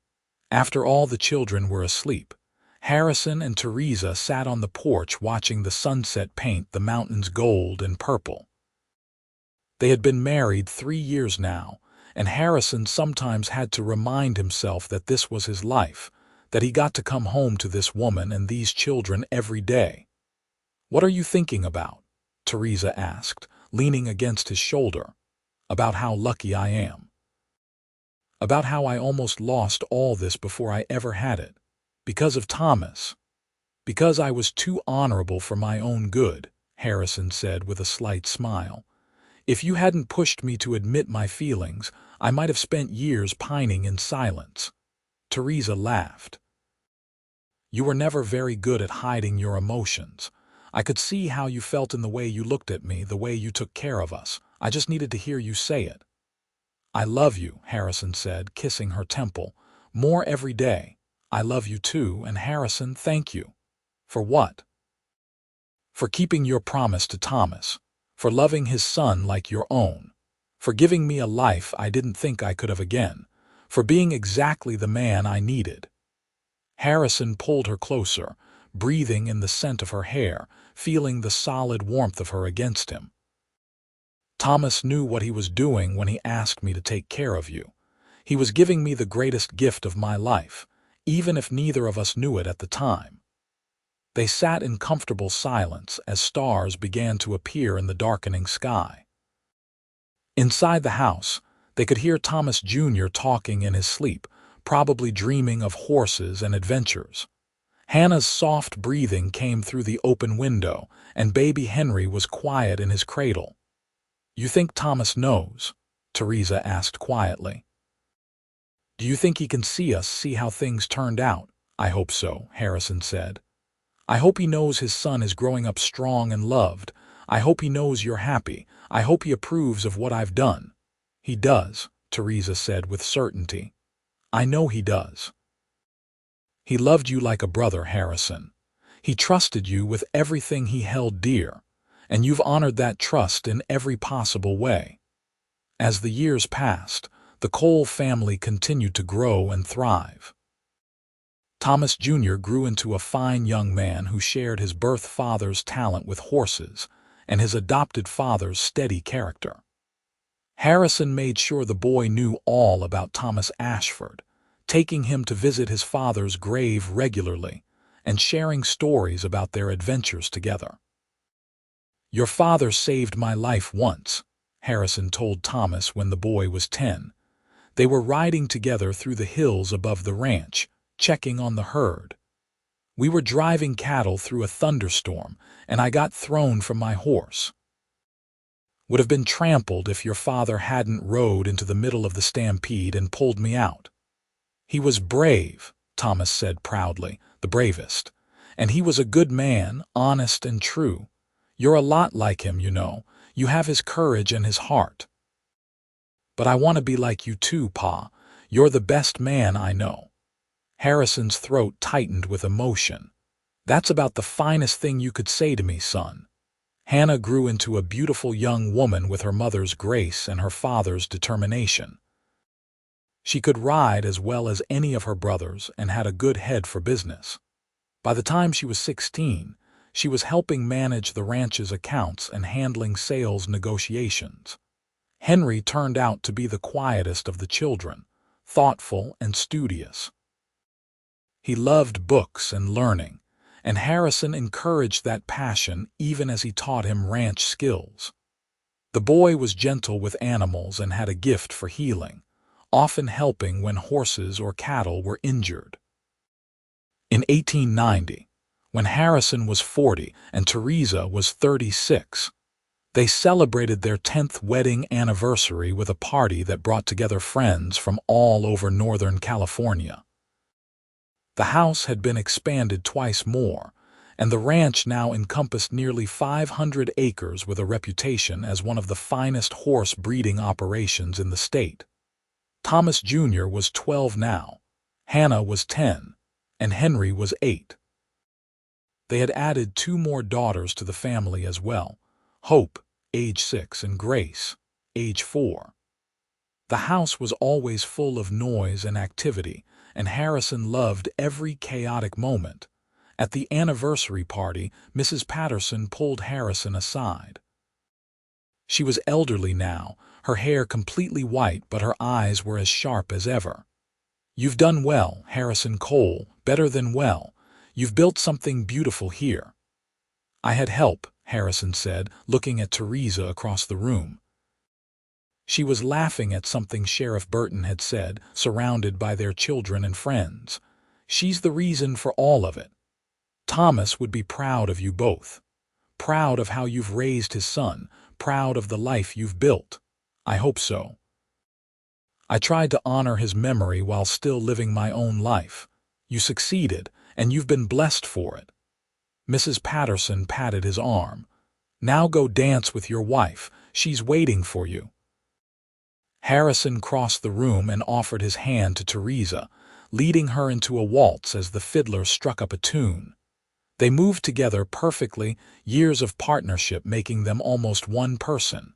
after all the children were asleep, Harrison and Theresa sat on the porch watching the sunset paint the mountains gold and purple. They had been married 3 years now, and Harrison sometimes had to remind himself that this was his life, that he got to come home to this woman and these children every day. "What are you thinking about?" Theresa asked, leaning against his shoulder. "About how lucky I am. About how I almost lost all this before I ever had it. Because of Thomas. Because I was too honorable for my own good," Harrison said with a slight smile. "If you hadn't pushed me to admit my feelings, I might have spent years pining in silence." Theresa laughed. "You were never very good at hiding your emotions. I could see how you felt in the way you looked at me, the way you took care of us. I just needed to hear you say it." "I love you," Harrison said, kissing her temple. "More every day. I love you too, and Harrison, thank you." "For what?" "For keeping your promise to Thomas. For loving his son like your own. For giving me a life I didn't think I could have again. For being exactly the man I needed." Harrison pulled her closer, breathing in the scent of her hair, feeling the solid warmth of her against him. Thomas knew what he was doing when he asked me to take care of you. He was giving me the greatest gift of my life, even if neither of us knew it at the time. They sat in comfortable silence as stars began to appear in the darkening sky. Inside the house, they could hear Thomas Jr. talking in his sleep, probably dreaming of horses and adventures. Hannah's soft breathing came through the open window, and baby Henry was quiet in his cradle. "You think Thomas knows?" Theresa asked quietly. "Do you think he can see how things turned out?" "I hope so," Harrison said. "I hope he knows his son is growing up strong and loved. I hope he knows you're happy. I hope he approves of what I've done." "He does," Theresa said with certainty. "I know he does. He loved you like a brother, Harrison. He trusted you with everything he held dear, and you've honored that trust in every possible way." As the years passed, the Cole family continued to grow and thrive. Thomas Jr. grew into a fine young man who shared his birth father's talent with horses and his adopted father's steady character. Harrison made sure the boy knew all about Thomas Ashford, taking him to visit his father's grave regularly and sharing stories about their adventures together. "Your father saved my life once," Harrison told Thomas when the boy was 10. They were riding together through the hills above the ranch, checking on the herd. "We were driving cattle through a thunderstorm, and I got thrown from my horse. Would have been trampled if your father hadn't rode into the middle of the stampede and pulled me out. He was brave," Thomas said proudly, "the bravest. And he was a good man, honest and true. You're a lot like him, you know. You have his courage and his heart." "But I want to be like you too, Pa. You're the best man I know." Harrison's throat tightened with emotion. "That's about the finest thing you could say to me, son." Hannah grew into a beautiful young woman with her mother's grace and her father's determination. She could ride as well as any of her brothers and had a good head for business. By the time she was 16, she was helping manage the ranch's accounts and handling sales negotiations. Henry turned out to be the quietest of the children, thoughtful and studious. He loved books and learning, and Harrison encouraged that passion even as he taught him ranch skills. The boy was gentle with animals and had a gift for healing, often helping when horses or cattle were injured. In 1890, when Harrison was 40 and Theresa was 36, they celebrated their 10th wedding anniversary with a party that brought together friends from all over Northern California. The house had been expanded twice more, and the ranch now encompassed nearly 500 acres with a reputation as one of the finest horse breeding operations in the state. Thomas Jr. was 12 now, Hannah was 10, and Henry was 8. They had added 2 more daughters to the family as well, Hope, age 6, and Grace, age 4. The house was always full of noise and activity, and Harrison loved every chaotic moment. At the anniversary party, Mrs. Patterson pulled Harrison aside. She was elderly now, her hair completely white, but her eyes were as sharp as ever. "You've done well, Harrison Cole, better than well. You've built something beautiful here." "I had help," Harrison said, looking at Theresa across the room. She was laughing at something Sheriff Burton had said, surrounded by their children and friends. "She's the reason for all of it. Thomas would be proud of you both. Proud of how you've raised his son, proud of the life you've built. I hope so. I tried to honor his memory while still living my own life. You succeeded, and you've been blessed for it." Mrs. Patterson patted his arm. "Now go dance with your wife. She's waiting for you." Harrison crossed the room and offered his hand to Theresa, leading her into a waltz as the fiddler struck up a tune. They moved together perfectly, years of partnership making them almost one person.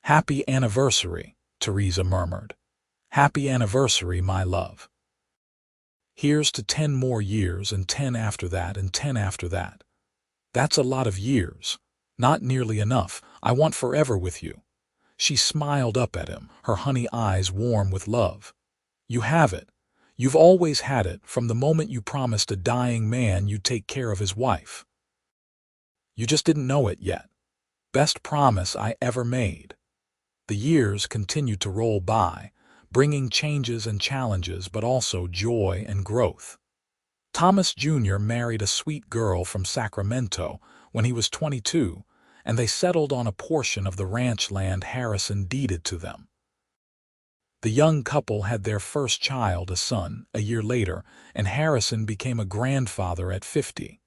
"Happy anniversary," Theresa murmured. "Happy anniversary, my love." Here's to 10 more years and 10 after that and 10 after that. That's a lot of years. Not nearly enough. I want forever with you. She smiled up at him, her honey eyes warm with love. You have it. You've always had it from the moment you promised a dying man you'd take care of his wife. You just didn't know it yet. Best promise I ever made. The years continued to roll by, bringing changes and challenges but also joy and growth. Thomas Jr. married a sweet girl from Sacramento when he was 22, and they settled on a portion of the ranch land Harrison deeded to them. The young couple had their first child, a son, a year later, and Harrison became a grandfather at 50.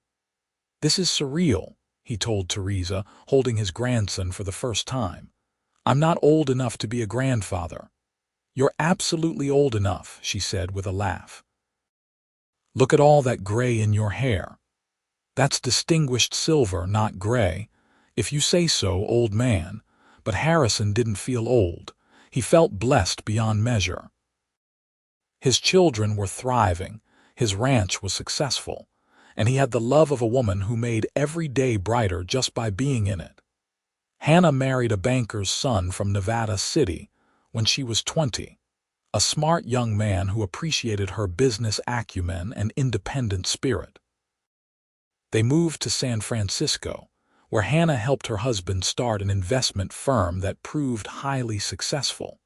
"This is surreal," he told Theresa, holding his grandson for the first time. "I'm not old enough to be a grandfather." "You're absolutely old enough," she said with a laugh. "Look at all that gray in your hair. That's distinguished silver, not gray. If you say so, old man." But Harrison didn't feel old. He felt blessed beyond measure. His children were thriving, his ranch was successful, and he had the love of a woman who made every day brighter just by being in it. Hannah married a banker's son from Nevada City when she was 20, a smart young man who appreciated her business acumen and independent spirit. They moved to San Francisco, where Hannah helped her husband start an investment firm that proved highly successful.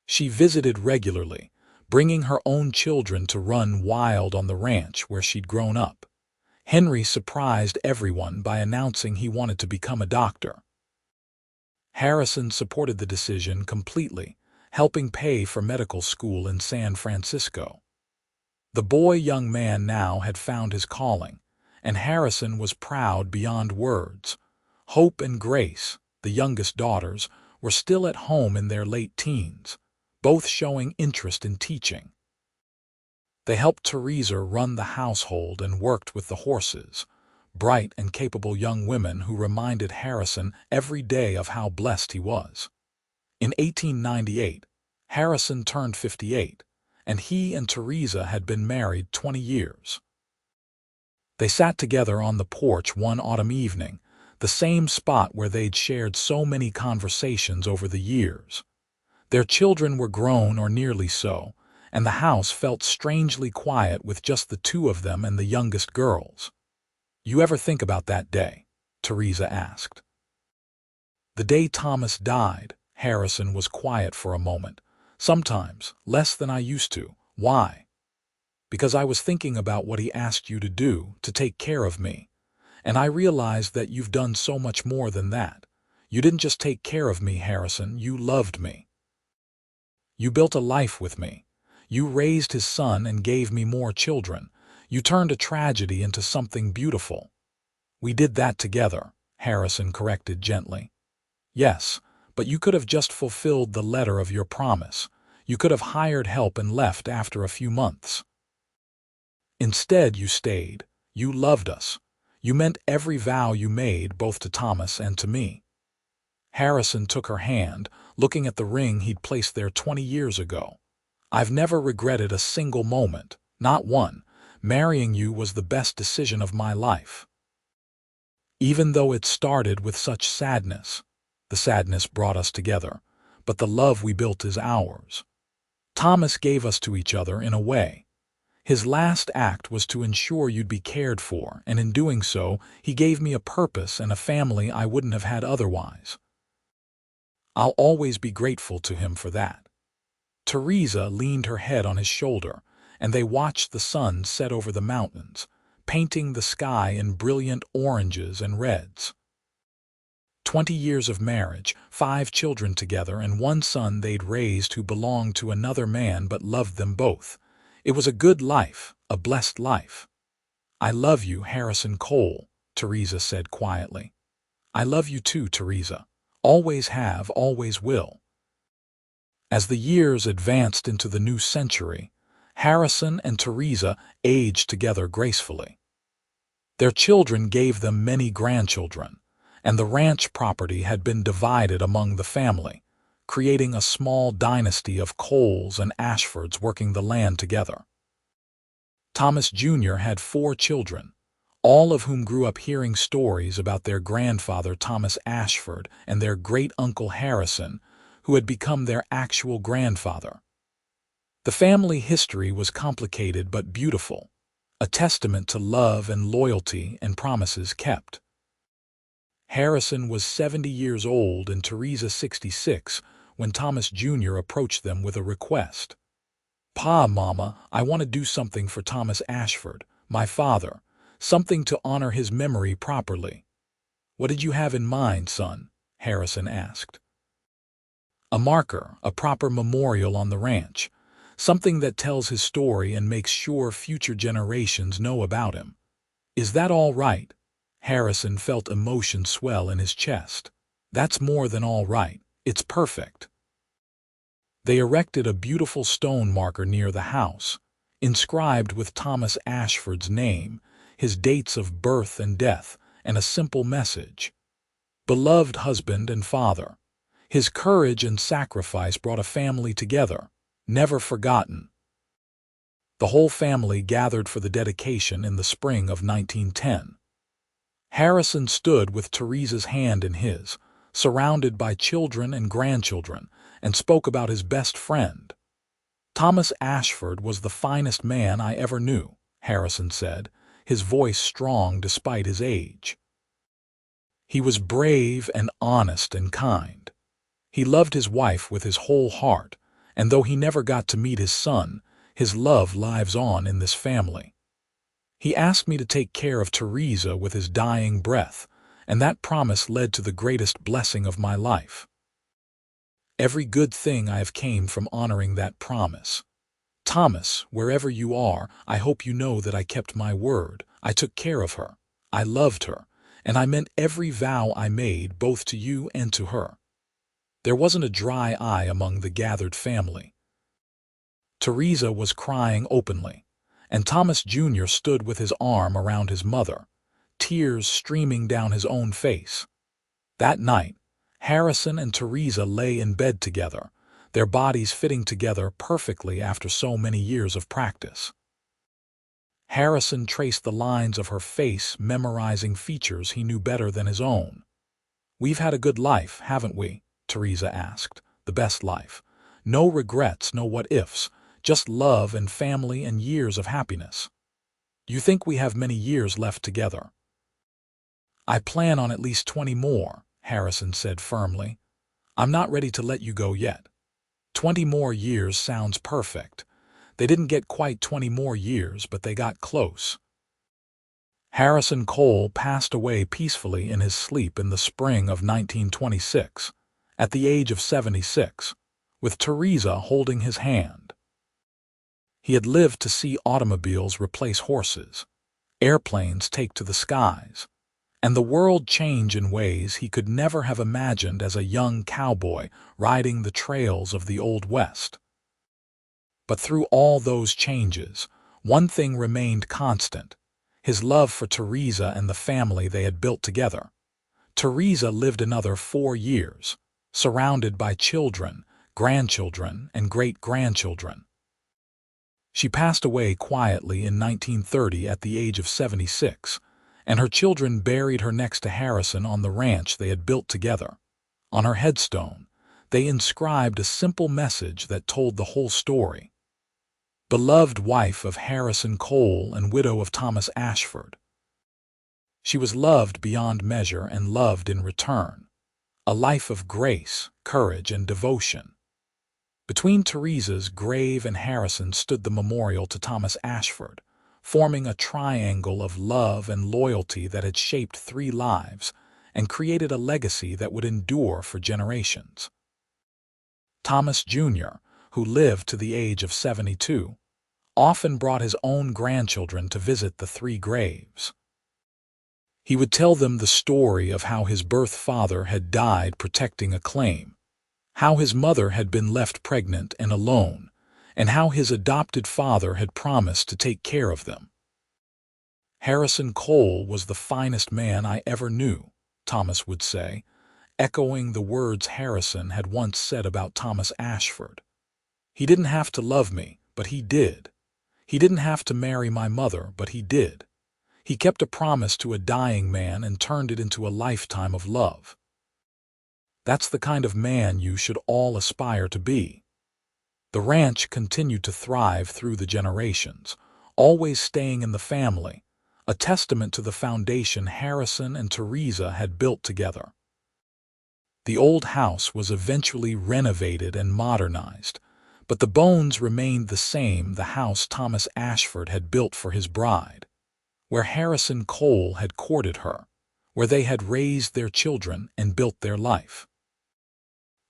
She visited regularly, bringing her own children to run wild on the ranch where she'd grown up. Henry surprised everyone by announcing he wanted to become a doctor. Harrison supported the decision completely, helping pay for medical school in San Francisco. The young man now had found his calling, and Harrison was proud beyond words. Hope and Grace, the youngest daughters, were still at home in their late teens, both showing interest in teaching. They helped Theresa run the household and worked with the horses, bright and capable young women who reminded Harrison every day of how blessed he was. In 1898, Harrison turned 58, and he and Theresa had been married 20 years. They sat together on the porch one autumn evening, the same spot where they'd shared so many conversations over the years. Their children were grown or nearly so, and the house felt strangely quiet with just the two of them and the youngest girls. "You ever think about that day?" Theresa asked. "The day Thomas died," Harrison was quiet for a moment. "Sometimes, less than I used to. Why?" "Because I was thinking about what he asked you to do, to take care of me. And I realized that you've done so much more than that. You didn't just take care of me, Harrison, you loved me. You built a life with me. You raised his son and gave me more children. You turned a tragedy into something beautiful." "We did that together," Harrison corrected gently. "Yes, but you could have just fulfilled the letter of your promise. You could have hired help and left after a few months. Instead, you stayed. You loved us. You meant every vow you made, both to Thomas and to me." Harrison took her hand, looking at the ring he'd placed there 20 years ago. "I've never regretted a single moment, not one. Marrying you was the best decision of my life. Even though it started with such sadness, the sadness brought us together, but the love we built is ours. Thomas gave us to each other in a way. His last act was to ensure you'd be cared for, and in doing so, he gave me a purpose and a family I wouldn't have had otherwise. I'll always be grateful to him for that." Theresa leaned her head on his shoulder, and they watched the sun set over the mountains, painting the sky in brilliant oranges and reds. 20 years of marriage, 5 children together, and one son they'd raised who belonged to another man but loved them both. It was a good life, a blessed life. "I love you, Harrison Cole," Theresa said quietly. "I love you too, Theresa. Always have, always will." As the years advanced into the new century, Harrison and Theresa aged together gracefully. Their children gave them many grandchildren, and the ranch property had been divided among the family, creating a small dynasty of Coles and Ashfords working the land together. Thomas Jr. had 4 children, all of whom grew up hearing stories about their grandfather Thomas Ashford and their great-uncle Harrison, who had become their actual grandfather. The family history was complicated but beautiful, a testament to love and loyalty and promises kept. Harrison was 70 years old and Theresa 66 when Thomas Jr. approached them with a request. "Pa, Mama, I want to do something for Thomas Ashford, my father, something to honor his memory properly." "What did you have in mind, son?" Harrison asked. "A marker, a proper memorial on the ranch, something that tells his story and makes sure future generations know about him." "Is that all right?" Harrison felt emotion swell in his chest. "That's more than all right. It's perfect." They erected a beautiful stone marker near the house, inscribed with Thomas Ashford's name, his dates of birth and death, and a simple message. "Beloved husband and father, his courage and sacrifice brought a family together, never forgotten." The whole family gathered for the dedication in the spring of 1910. Harrison stood with Theresa's hand in his, surrounded by children and grandchildren, and spoke about his best friend. "Thomas Ashford was the finest man I ever knew," Harrison said, his voice strong despite his age. "He was brave and honest and kind. He loved his wife with his whole heart, and though he never got to meet his son, his love lives on in this family. He asked me to take care of Theresa with his dying breath, and that promise led to the greatest blessing of my life. Every good thing I have came from honoring that promise. Thomas, wherever you are, I hope you know that I kept my word. I took care of her. I loved her, and I meant every vow I made both to you and to her." There wasn't a dry eye among the gathered family. Theresa was crying openly, and Thomas Jr. stood with his arm around his mother, tears streaming down his own face. That night, Harrison and Theresa lay in bed together, their bodies fitting together perfectly after so many years of practice. Harrison traced the lines of her face, memorizing features he knew better than his own. "We've had a good life, haven't we?" Theresa asked. "The best life. No regrets, no what-ifs, just love and family and years of happiness. You think we have many years left together?" "I plan on at least 20 more," Harrison said firmly. "I'm not ready to let you go yet. 20 more years sounds perfect. They didn't get quite 20 more years, but they got close." Harrison Cole passed away peacefully in his sleep in the spring of 1926, at the age of 76, with Theresa holding his hand. He had lived to see automobiles replace horses, airplanes take to the skies, and the world change in ways he could never have imagined as a young cowboy riding the trails of the Old West. But through all those changes, one thing remained constant: his love for Theresa and the family they had built together. Theresa lived another 4 years, surrounded by children, grandchildren, and great-grandchildren. She passed away quietly in 1930 at the age of 76, and her children buried her next to Harrison on the ranch they had built together. On her headstone, they inscribed a simple message that told the whole story. "Beloved wife of Harrison Cole and widow of Thomas Ashford." She was loved beyond measure and loved in return. A life of grace, courage, and devotion. Between Theresa's grave and Harrison stood the memorial to Thomas Ashford, forming a triangle of love and loyalty that had shaped 3 lives and created a legacy that would endure for generations. Thomas Jr., who lived to the age of 72, often brought his own grandchildren to visit the 3 graves. He would tell them the story of how his birth father had died protecting a claim, how his mother had been left pregnant and alone, and how his adopted father had promised to take care of them. "Harrison Cole was the finest man I ever knew," Thomas would say, echoing the words Harrison had once said about Thomas Ashford. "He didn't have to love me, but he did. He didn't have to marry my mother, but he did. He kept a promise to a dying man and turned it into a lifetime of love. That's the kind of man you should all aspire to be. The ranch continued to thrive through the generations, always staying in the family, a testament to the foundation Harrison and Theresa had built together. The old house was eventually renovated and modernized, but the bones remained the same, the house Thomas Ashford had built for his bride, where Harrison Cole had courted her, where they had raised their children and built their life.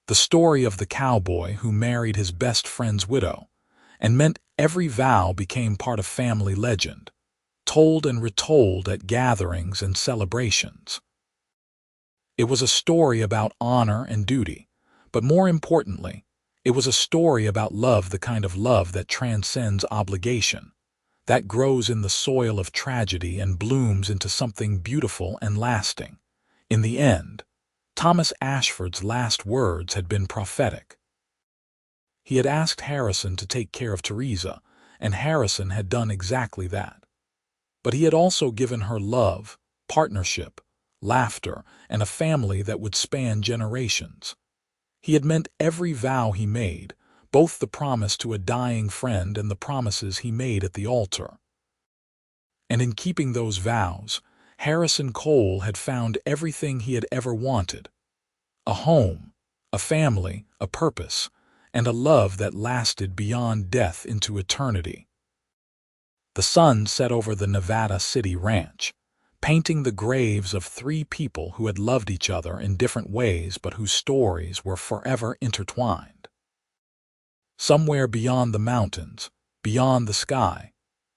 The story of the cowboy who married his best friend's widow and meant every vow became part of family legend, told and retold at gatherings and celebrations. It was a story about honor and duty, but more importantly, it was a story about love, the kind of love that transcends obligation, that grows in the soil of tragedy and blooms into something beautiful and lasting. In the end, Thomas Ashford's last words had been prophetic. He had asked Harrison to take care of Theresa, and Harrison had done exactly that. But he had also given her love, partnership, laughter, and a family that would span generations. He had meant every vow he made, both the promise to a dying friend and the promises he made at the altar. And in keeping those vows, Harrison Cole had found everything he had ever wanted: a home, a family, a purpose, and a love that lasted beyond death into eternity. The sun set over the Nevada City ranch, painting the graves of three people who had loved each other in different ways but whose stories were forever intertwined. Somewhere beyond the mountains, beyond the sky,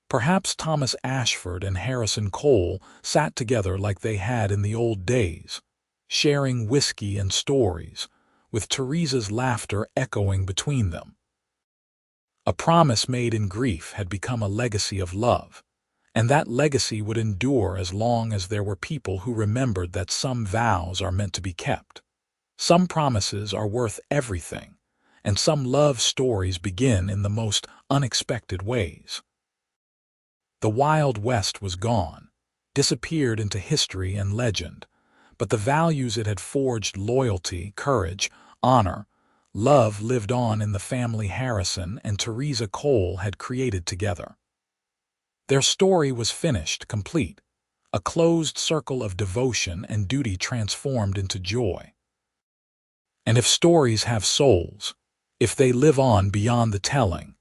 perhaps Thomas Ashford and Harrison Cole sat together like they had in the old days, sharing whiskey and stories, with Theresa's laughter echoing between them. A promise made in grief had become a legacy of love, and that legacy would endure as long as there were people who remembered that some vows are meant to be kept. Some promises are worth everything, and some love stories begin in the most unexpected ways. The Wild West was gone, disappeared into history and legend, but the values it had forged, loyalty, courage, honor, love, lived on in the family Harrison and Theresa Cole had created together. Their story was finished, complete, a closed circle of devotion and duty transformed into joy. And if stories have souls, if they live on beyond the telling,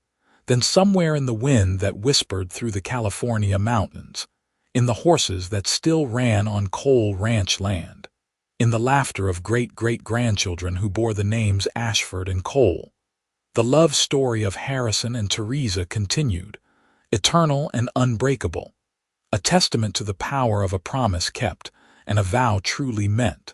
then somewhere in the wind that whispered through the California mountains, in the horses that still ran on Cole Ranch land, in the laughter of great-great-grandchildren who bore the names Ashford and Cole, the love story of Harrison and Theresa continued, eternal and unbreakable, a testament to the power of a promise kept and a vow truly meant.